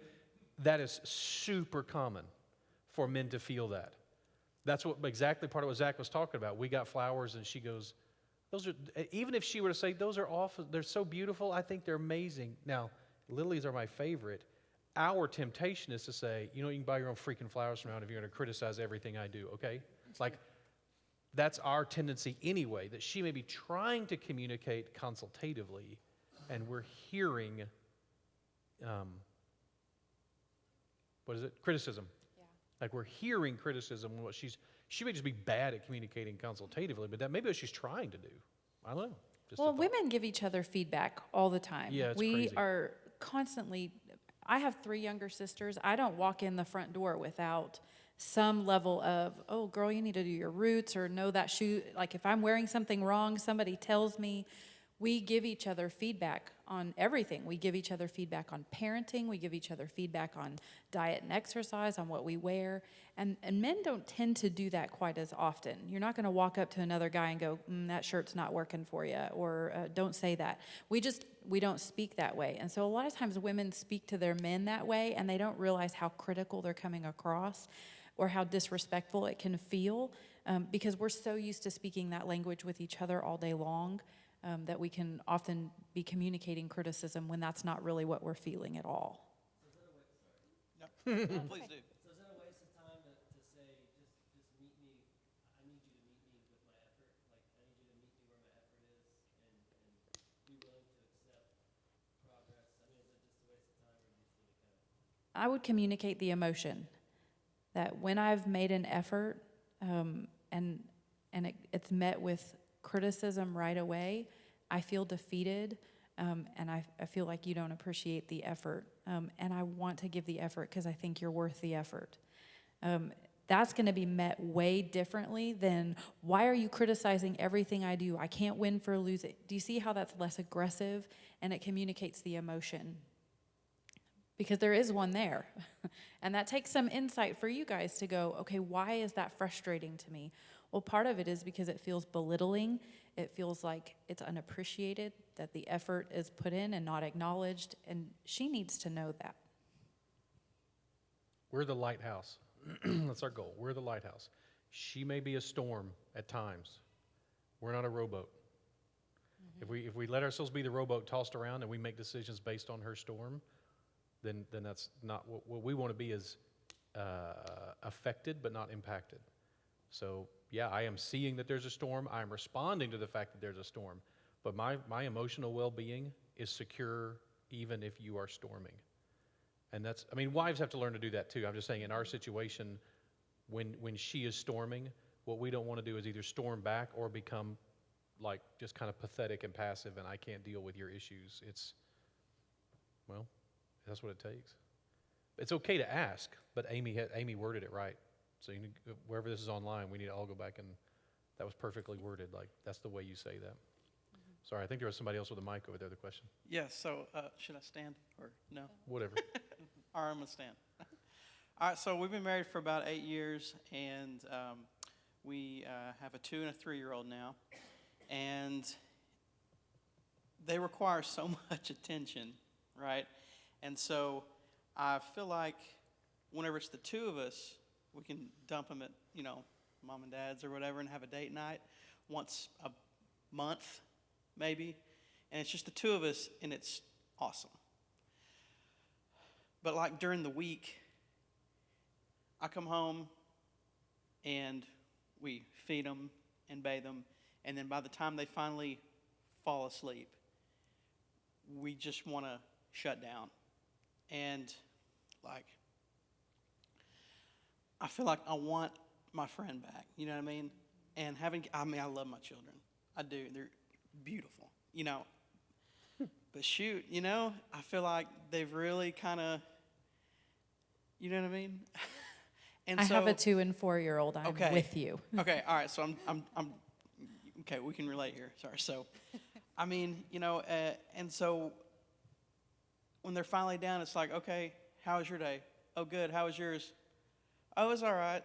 that is super common for men to feel that. That's exactly part of what Zach was talking about. We got flowers, and she goes, those are, even if she were to say, those are awful, they're so beautiful, I think they're amazing. Now, lilies are my favorite. Our temptation is to say, you can buy your own freaking flowers from around if you're going to criticize everything I do, okay? It's like, that's our tendency anyway, that she may be trying to communicate consultatively, and we're hearing, criticism. Yeah. Like, we're hearing criticism when she may just be bad at communicating consultatively, but that may be what she's trying to do. I don't know. Well, women give each other feedback all the time. Yeah, it's we crazy. are constantly, I have 3 younger sisters. I don't walk in the front door without some level of, oh, girl, you need to do your roots, or know that shoe. Like, if I'm wearing something wrong, somebody tells me. We give each other feedback on everything. We give each other feedback on parenting. We give each other feedback on diet and exercise, on what we wear. And men don't tend to do that quite as often. You're not going to walk up to another guy and go, that shirt's not working for you, or don't say that. We don't speak that way. And so a lot of times women speak to their men that way, and they don't realize how critical they're coming across or how disrespectful it can feel, because we're so used to speaking that language with each other all day long. That we can often be communicating criticism when that's not really what we're feeling at all. Please do. So is it a waste of time to say, just meet me, I need you to meet me with my effort, like I need you to meet me where my effort is, and be willing to accept progress? I mean, is it just a waste of time, or do you see it kind of? I would communicate the emotion that when I've made an effort and it's met with criticism right away, I feel defeated, and I feel like you don't appreciate the effort, and I want to give the effort because I think you're worth the effort. That's going to be met way differently than, why are you criticizing everything I do? I can't win for losing. Do you see how that's less aggressive, and it communicates the emotion? because there is one there. And that takes some insight for you guys to go, okay, why is that frustrating to me? Well, part of it is because it feels belittling. It feels like it's unappreciated, that the effort is put in and not acknowledged, and she needs to know that. We're the lighthouse. That's our goal. We're the lighthouse. She may be a storm at times. We're not a rowboat. If we let ourselves be the rowboat tossed around and we make decisions based on her storm, then that's not what we want to be, is affected but not impacted. So yeah, I am seeing that there's a storm. I am responding to the fact that there's a storm. But my emotional well-being is secure even if you are storming. And that's, I mean, wives have to learn to do that too. I'm just saying in our situation, when she is storming, what we don't want to do is either storm back or become like just kind of pathetic and passive and I can't deal with your issues. Well, that's what it takes. It's okay to ask, but Amy worded it right. So wherever this is online, we need to all go back and that was perfectly worded. Like, that's the way you say that. Sorry, I think there was somebody else with a mic over there, the question. Yes, so should I stand or no? Whatever. All right, I'm going to stand. All right, so we've been married for about 8 years, and we have a 2- and a 3-year-old now. And they require so much attention, right? And so I feel like whenever it's the two of us, we can dump them at, mom and dad's or whatever and have a date night once a month, maybe. And it's just the two of us, and it's awesome. But like during the week, I come home and we feed them and bathe them. And then by the time they finally fall asleep, we just want to shut down. And like, I feel like I want my friend back, you know what I mean? And I love my children. I do. They're beautiful, But shoot, I feel like they've really kind of, you know what I mean? And I have a 2- and 4-year-old. I'm with you. Okay, all right. So I'm okay. We can relate here. Sorry. So, I mean, and so when they're finally down, it's like, okay, how was your day? Oh, good. How was yours? Oh, it was all right.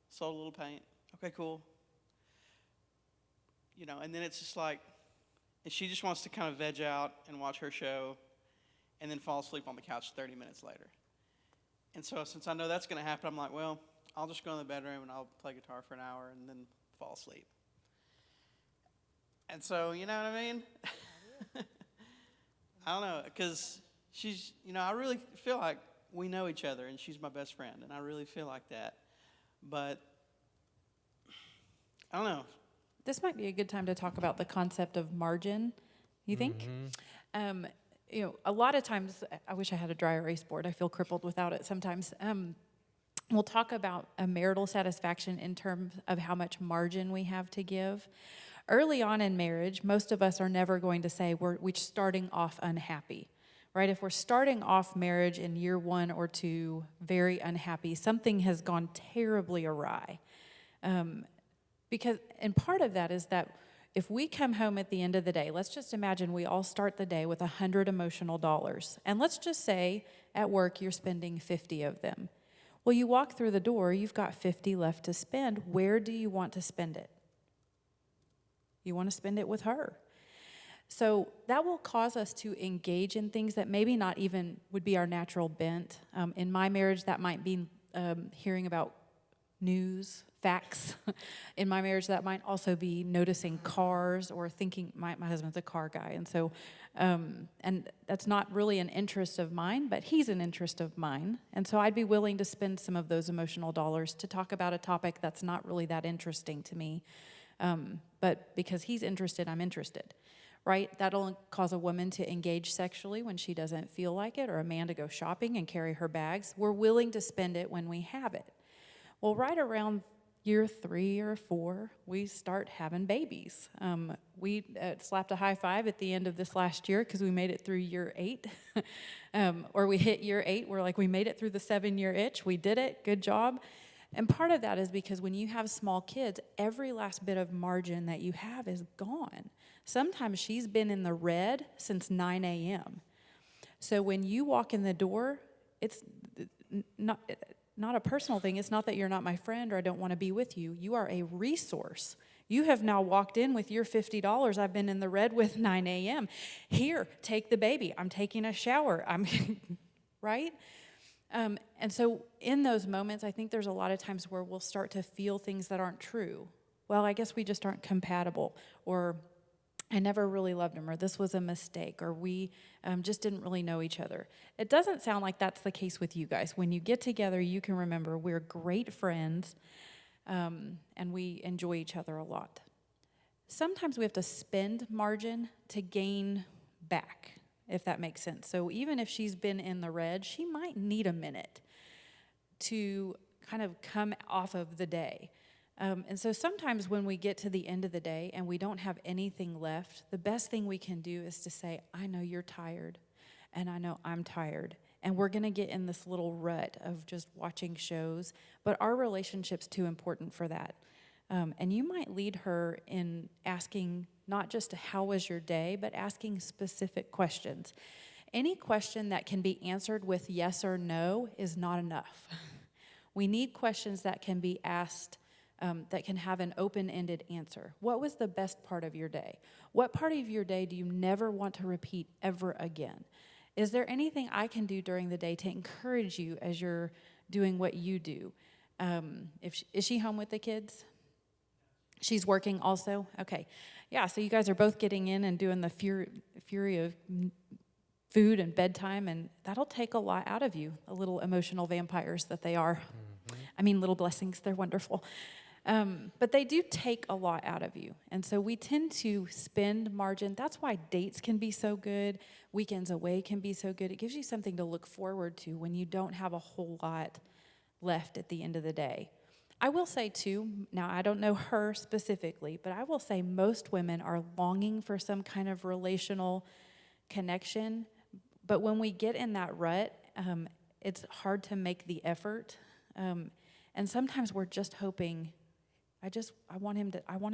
Sold a little paint. Okay, cool. And then it's just like, and she just wants to kind of veg out and watch her show and then fall asleep on the couch 30 minutes later. And so since I know that's going to happen, I'm like, well, I'll just go in the bedroom and I'll play guitar for an hour and then fall asleep. And so, you know what I mean? I don't know, because she's, I really feel like we know each other and she's my best friend, and I really feel like that. But I don't know. This might be a good time to talk about the concept of margin, you think? A lot of times, I wish I had a dry erase board. I feel crippled without it sometimes. We'll talk about a marital satisfaction in terms of how much margin we have to give. Early on in marriage, most of us are never going to say we're starting off unhappy, right? If we're starting off marriage in year 1 or 2 very unhappy, something has gone terribly awry. And part of that is that if we come home at the end of the day, let's just imagine we all start the day with $100 emotional dollars. And let's just say at work you're spending 50 of them. Well, you walk through the door, you've got 50 left to spend. Where do you want to spend it? You want to spend it with her. So that will cause us to engage in things that maybe not even would be our natural bent. In my marriage, that might be hearing about news, facts. In my marriage, that might also be noticing cars or thinking, my husband's a car guy, and so, and that's not really an interest of mine, but he's an interest of mine. And so I'd be willing to spend some of those emotional dollars to talk about a topic that's not really that interesting to me. But because he's interested, I'm interested, right? That'll cause a woman to engage sexually when she doesn't feel like it, or a man to go shopping and carry her bags. We're willing to spend it when we have it. Well, right around year 3 or 4, we start having babies. We slapped a high five at the end of this last year because we made it through year 8. Or we hit year 8. We're like, we made it through the 7-year itch. We did it. Good job. And part of that is because when you have small kids, every last bit of margin that you have is gone. Sometimes she's been in the red since 9 a.m. So when you walk in the door, it's not a personal thing. It's not that you're not my friend or I don't want to be with you. You are a resource. You have now walked in with your $50. I've been in the red with 9 a.m. Here, take the baby. I'm taking a shower. I'm right? And so in those moments, I think there's a lot of times where we'll start to feel things that aren't true. Well, I guess we just aren't compatible, or I never really loved him, or this was a mistake, or we just didn't really know each other. It doesn't sound like that's the case with you guys. When you get together, you can remember we're great friends, and we enjoy each other a lot. Sometimes we have to spend margin to gain back, if that makes sense. So even if she's been in the red, she might need a minute to kind of come off of the day. And so sometimes when we get to the end of the day and we don't have anything left, the best thing we can do is to say, I know you're tired, and I know I'm tired, and we're going to get in this little rut of just watching shows, but our relationship's too important for that. And you might lead her in asking not just how was your day, but asking specific questions. Any question that can be answered with yes or no is not enough. We need questions that can be asked that can have an open-ended answer. What was the best part of your day? What part of your day do you never want to repeat ever again? Is there anything I can do during the day to encourage you as you're doing what you do? Is she home with the kids? She's working also? Okay. Yeah, so you guys are both getting in and doing the fury of food and bedtime, and that'll take a lot out of you, the little emotional vampires that they are. Mm-hmm. I mean, little blessings, they're wonderful. But they do take a lot out of you. And so we tend to spend margin. That's why dates can be so good. Weekends away can be so good. It gives you something to look forward to when you don't have a whole lot left at the end of the day. I will say, too, now I don't know her specifically, but I will say most women are longing for some kind of relational connection. But when we get in that rut, it's hard to make the effort. And sometimes we're just hoping, I want him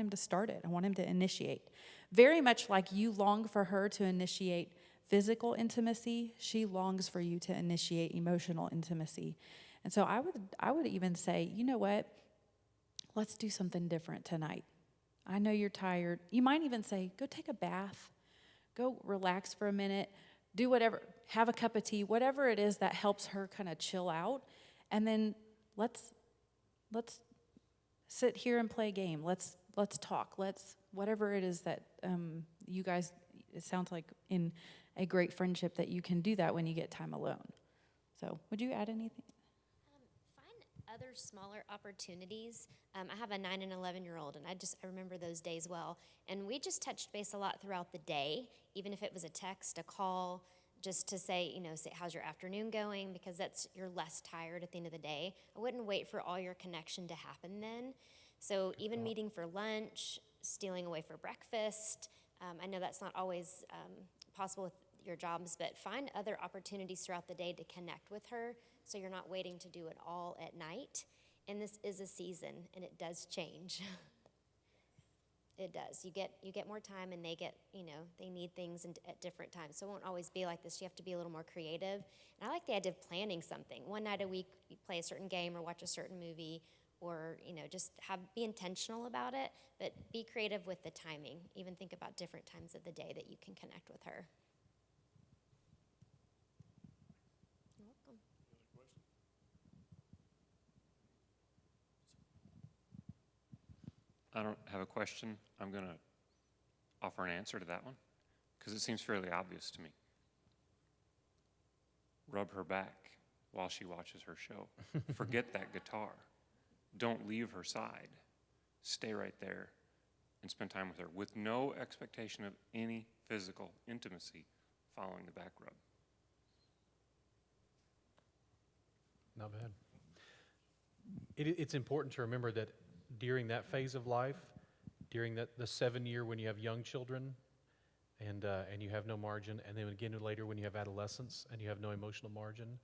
to start it. I want him to initiate. Very much like you long for her to initiate physical intimacy, she longs for you to initiate emotional intimacy. And so I would even say, you know what? Let's do something different tonight. I know you're tired. You might even say, go take a bath. Go relax for a minute. Do whatever. Have a cup of tea. Whatever it is that helps her kind of chill out. And then let's sit here and play a game. Let's talk. Whatever it is that you guys, it sounds like in a great friendship that you can do that when you get time alone. So would you add anything? Find other smaller opportunities. I have a 9 and 11-year-old, and I remember those days well. And we just touched base a lot throughout the day, even if it was a text, a call, just to say, how's your afternoon going? Because you're less tired at the end of the day. I wouldn't wait for all your connection to happen then. So even meeting for lunch, stealing away for breakfast, I know that's not always possible with your jobs, but find other opportunities throughout the day to connect with her so you're not waiting to do it all at night. And this is a season, and it does change. It does. You get more time, and they get, they need things at different times. So it won't always be like this. You have to be a little more creative. And I like the idea of planning something. One night a week, you play a certain game or watch a certain movie, or, just be intentional about it, but be creative with the timing. Even think about different times of the day that you can connect with her. You're welcome. I don't have a question. I'm going to offer an answer to that one because it seems fairly obvious to me. Rub her back while she watches her show. Forget that guitar. Don't leave her side. Stay right there and spend time with her with no expectation of any physical intimacy following the back rub. Not bad. It's important to remember that during that phase of life, during the 7 year when you have young children and you have no margin, and then again later when you have adolescence and you have no emotional margin.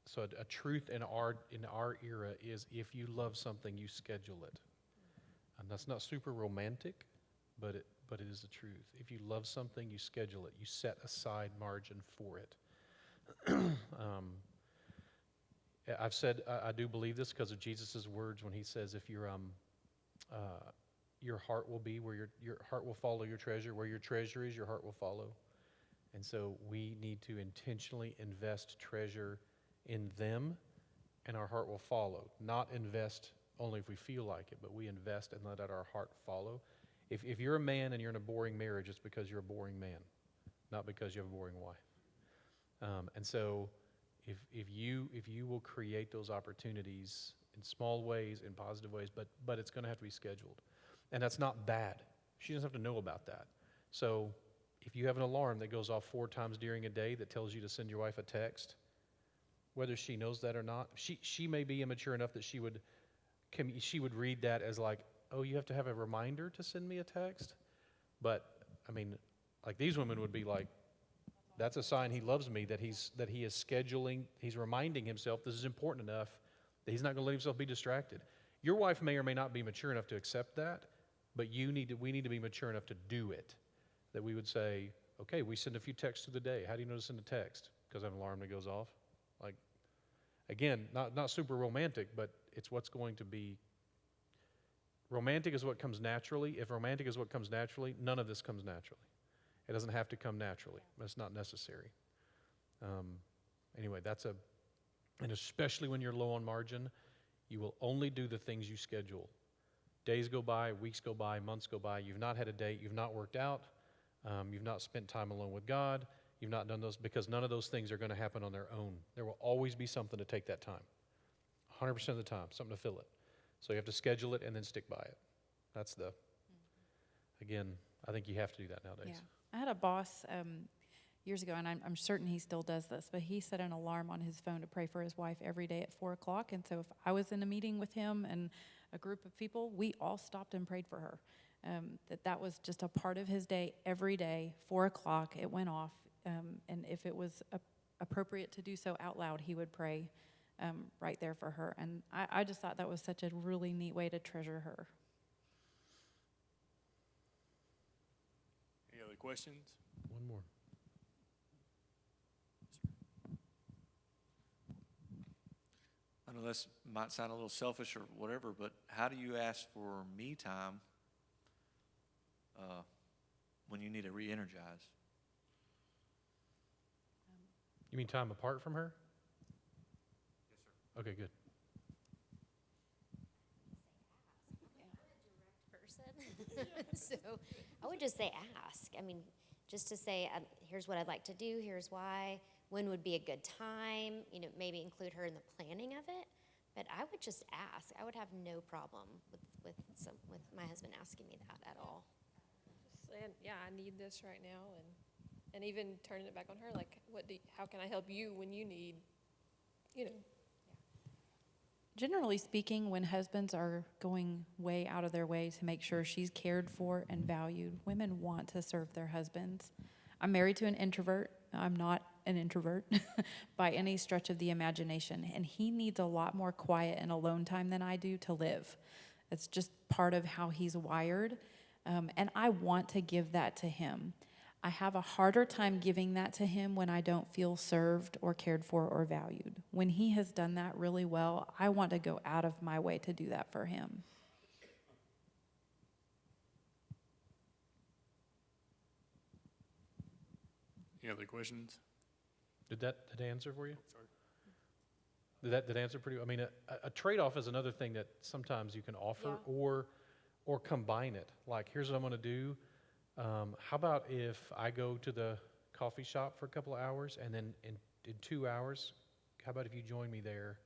So a truth in our era is if you love something, you schedule it. And that's not super romantic, but but it is the truth. If you love something, you schedule it. You set aside margin for it. I've said, I do believe this because of Jesus' words when he says, if your heart will be where your heart will follow your treasure. Where your treasure is, your heart will follow. And so we need to intentionally invest treasure in them, and our heart will follow. Not invest only if we feel like it, but we invest and let our heart follow. If you're a man and you're in a boring marriage, it's because you're a boring man, not because you have a boring wife. And so if you will create those opportunities in small ways, in positive ways, but it's going to have to be scheduled. And that's not bad. She doesn't have to know about that. So if you have an alarm that goes off 4 times during a day that tells you to send your wife a text, whether she knows that or not, she may be immature enough that she would read that as like, oh, you have to have a reminder to send me a text? But, I mean, like these women would be like, that's a sign he loves me, that he is scheduling, he's reminding himself this is important enough that he's not going to let himself be distracted. Your wife may or may not be mature enough to accept that, but we need to be mature enough to do it. That we would say, okay, we send a few texts through the day. How do you know to send a text? Because I have an alarm that goes off. Like, again, not super romantic, but it's what's going to be. Romantic is what comes naturally. If romantic is what comes naturally, none of this comes naturally. It doesn't have to come naturally. It's not necessary. Anyway, and especially when you're low on margin, you will only do the things you schedule. Days go by, weeks go by, months go by. You've not had a date. You've not worked out. You've not spent time alone with God. You've not done those, because none of those things are going to happen on their own. There will always be something to take that time. 100% of the time, something to fill it. So you have to schedule it and then stick by it. That's again, I think you have to do that nowadays. Yeah. I had a boss years ago, and I'm certain he still does this, but he set an alarm on his phone to pray for his wife every day at 4 o'clock. And so if I was in a meeting with him and a group of people, we all stopped and prayed for her. That was just a part of his day every day, 4 o'clock, it went off. And if it was appropriate to do so out loud, he would pray right there for her. And I just thought that was such a really neat way to treasure her. Any other questions? One more. I know this might sound a little selfish or whatever, but how do you ask for me time when you need to re-energize? You mean time apart from her? Yes, sir. Okay, good. So I would just say ask. I mean, just to say, here's what I'd like to do, here's why, when would be a good time, maybe include her in the planning of it. But I would just ask. I would have no problem with my husband asking me that at all. Just saying, yeah, I need this right now, and even turning it back on her, like, how can I help you when you need, Generally speaking, when husbands are going way out of their way to make sure she's cared for and valued, women want to serve their husbands. I'm married to an introvert. I'm not an introvert by any stretch of the imagination, and he needs a lot more quiet and alone time than I do to live. It's just part of how he's wired, and I want to give that to him. I have a harder time giving that to him when I don't feel served or cared for or valued. When he has done that really well, I want to go out of my way to do that for him. Any other questions? Did that answer for you? Sorry. Did that answer pretty? I mean, a trade-off is another thing that sometimes you can offer, or combine it. Like, here's what I'm going to do. How about if I go to the coffee shop for a couple of hours, and then in 2 hours, how about if you join me there,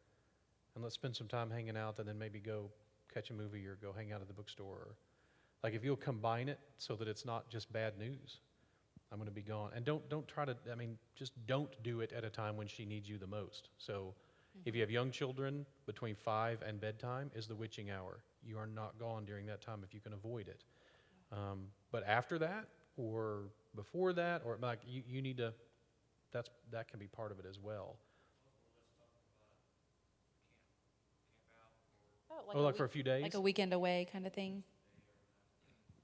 and let's spend some time hanging out, and then maybe go catch a movie or go hang out at the bookstore. Or, like, if you'll combine it so that it's not just bad news. I'm going to be gone. And don't try to, just don't do it at a time when she needs you the most. So if you have young children, between 5 and bedtime is the witching hour. You are not gone during that time if you can avoid it. But after that, or before that, or like you need to, that can be part of it as well. Oh, like for a few days? Like a weekend away kind of thing?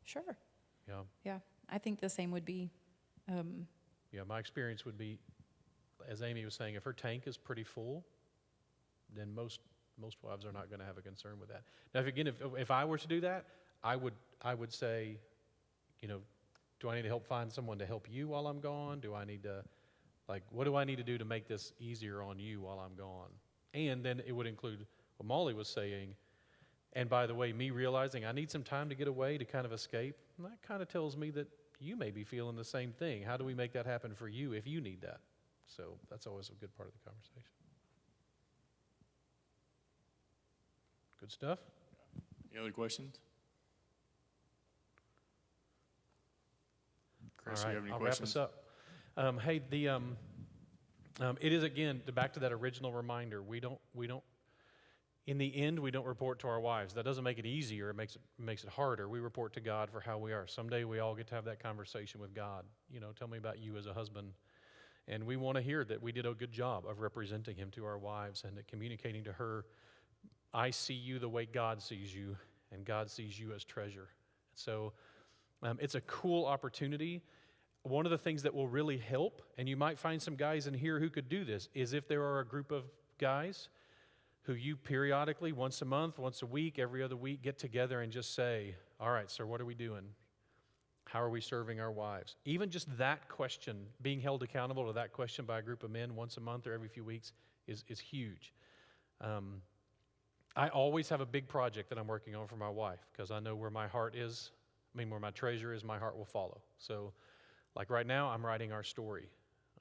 Sure. Yeah. Yeah, I think the same would be, Yeah, my experience would be, as Amy was saying, if her tank is pretty full, then most wives are not going to have a concern with that. Now, if I were to do that, I would say, do I need to help find someone to help you while I'm gone? Do I need to, what do I need to do to make this easier on you while I'm gone? And then it would include what Molly was saying. And by the way, me realizing I need some time to get away to kind of escape, and that kind of tells me that you may be feeling the same thing. How do we make that happen for you if you need that? So that's always a good part of the conversation. Good stuff? Any other questions? Chris, All right, you have any I'll questions? wrap us up. Hey, it is, again, back to that original reminder, we don't, in the end, we don't report to our wives. That doesn't make it easier, it makes it harder. We report to God for how we are. Someday we all get to have that conversation with God. Tell me about you as a husband. And we want to hear that we did a good job of representing him to our wives and communicating to her, I see you the way God sees you, and God sees you as treasure. So it's a cool opportunity. One of the things that will really help, and you might find some guys in here who could do this, is if there are a group of guys who you periodically, once a month, once a week, every other week, get together and just say, all right, sir, what are we doing? How are we serving our wives? Even just that question, being held accountable to that question by a group of men once a month or every few weeks is huge. I always have a big project that I'm working on for my wife because I know where my heart is, where my treasure is, my heart will follow. So, like right now, I'm writing our story.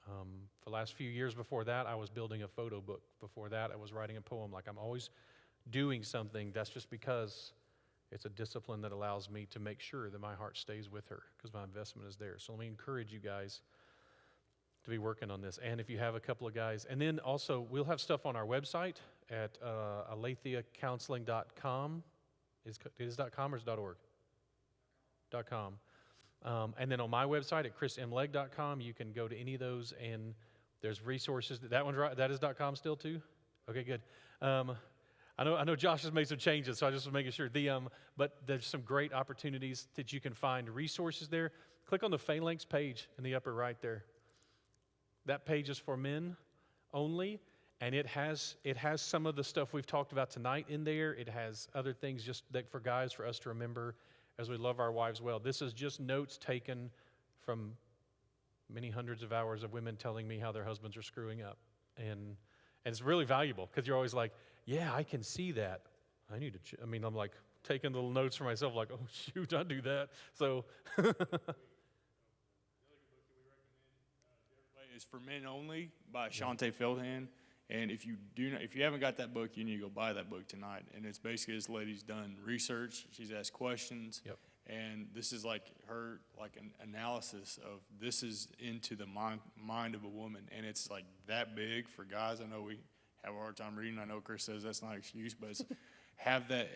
For the last few years before that, I was building a photo book. Before that, I was writing a poem. I'm always doing something. That's just because it's a discipline that allows me to make sure that my heart stays with her because my investment is there. So let me encourage you guys to be working on this. And if you have a couple of guys, and then also we'll have stuff on our website at alethiacounseling.com. Is .com or is .org? .com. And then on my website at chrismlegg.com, you can go to any of those, and there's resources. That one's right. That is .com still too. Okay, good. I know Josh has made some changes, so I just was making sure. But there's some great opportunities that you can find resources there. Click on the Phalanx page in the upper right there. That page is for men only, and it has some of the stuff we've talked about tonight in there. It has other things just that for guys, for us to remember as we love our wives well. This is just notes taken from many hundreds of hours of women telling me how their husbands are screwing up. And it's really valuable because you're always like, yeah, I can see that. I need to, I'm like taking little notes for myself like, oh, shoot, I do that. So. Is For Men Only by Shante Feldhahn. And if you haven't got that book, you need to go buy that book tonight. And it's basically this lady's done research. She's asked questions. Yep. And this is like her an analysis of this is into the mind of a woman. And it's like that big for guys. I know we have a hard time reading. I know Chris says that's not an excuse, but it's have that,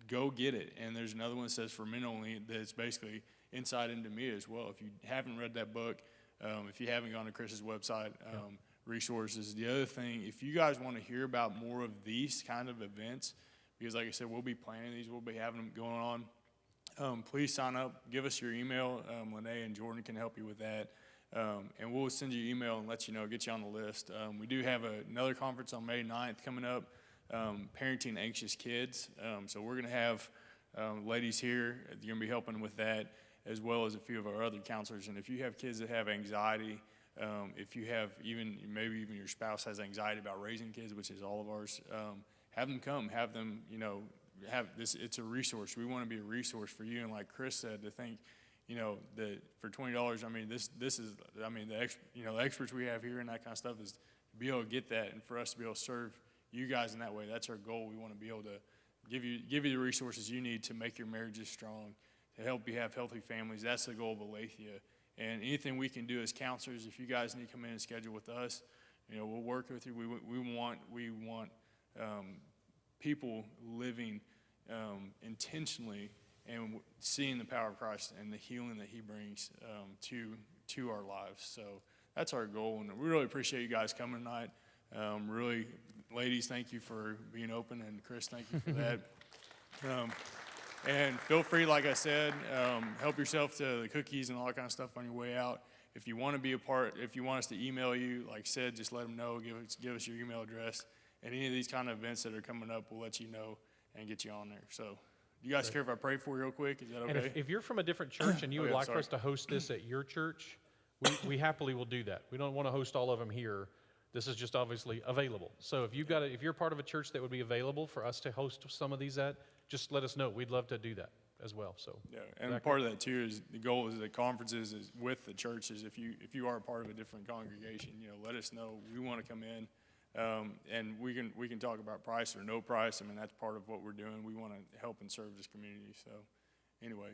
go get it. And there's another one that says For Men Only that's basically insight into me as well. If you haven't read that book, if you haven't gone to Chris's website, resources. The other thing, if you guys want to hear about more of these kind of events, because like I said, we'll be planning these, we'll be having them going on, please sign up, give us your email. Lene and Jordan can help you with that. And we'll send you an email and let you know, get you on the list. We do have another conference on May 9th coming up, Parenting Anxious Kids. So we're going to have ladies here. You're going to be helping with that, as well as a few of our other counselors. And if you have kids that have anxiety, if you have maybe even your spouse has anxiety about raising kids, which is all of ours, have them come, have them, have this. It's a resource. We want to be a resource for you. And like Chris said, to think, that for $20, this is, the experts we have here and that kind of stuff is to be able to get that and for us to be able to serve you guys in that way. That's our goal. We want to be able to give you the resources you need to make your marriages strong, to help you have healthy families. That's the goal of Alethia. And anything we can do as counselors, if you guys need to come in and schedule with us, we'll work with you. We want people living intentionally and seeing the power of Christ and the healing that He brings to our lives. So that's our goal, and we really appreciate you guys coming tonight. Really, ladies, thank you for being open, and Chris, thank you for that. And feel free, like I said, help yourself to the cookies and all that kind of stuff on your way out. If you want to be a part, if you want us to email you, like I said, just let them know. Give us your email address. And any of these kind of events that are coming up, we'll let you know and get you on there. So, you guys care if I pray for you real quick? Is that okay? And if you're from a different church and you would yeah, like for sorry. us to host this at your church, we happily will do that. We don't want to host all of them here. This is just obviously available. So if you're part of a church that would be available for us to host some of these at, just let us know. We'd love to do that as well. So Yeah, and part of that too is the goal is that conferences is with the churches. If you are a part of a different congregation, let us know. We want to come in, and we can talk about price or no price. I mean, that's part of what we're doing. We want to help and serve this community. So anyway,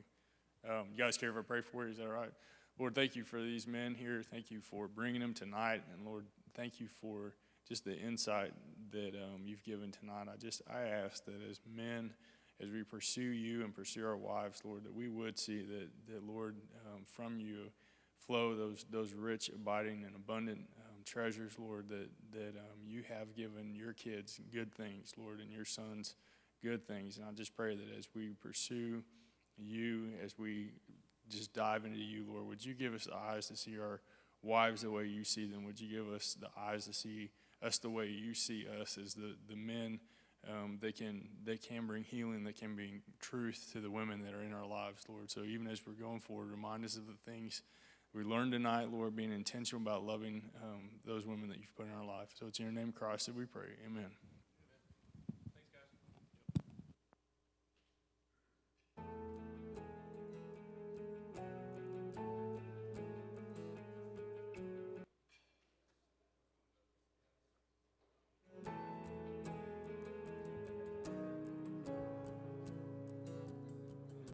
you guys care if I pray for you? Is that all right? Lord, thank you for these men here. Thank you for bringing them tonight, and Lord, thank you for just the insight that you've given tonight. I ask that as men, as we pursue you and pursue our wives, Lord, that we would see that Lord, from you flow those rich, abiding, and abundant treasures, Lord, that you have given your kids good things, Lord, and your sons good things. And I just pray that as we pursue you, as we just dive into you, Lord, would you give us the eyes to see our wives the way you see them? Would you give us the eyes to see us the way you see us as the men that can bring healing, that can bring truth to the women that are in our lives, Lord. So even as we're going forward, remind us of the things we learned tonight, Lord, being intentional about loving those women that you've put in our life. So it's in your name, Christ, that we pray. Amen.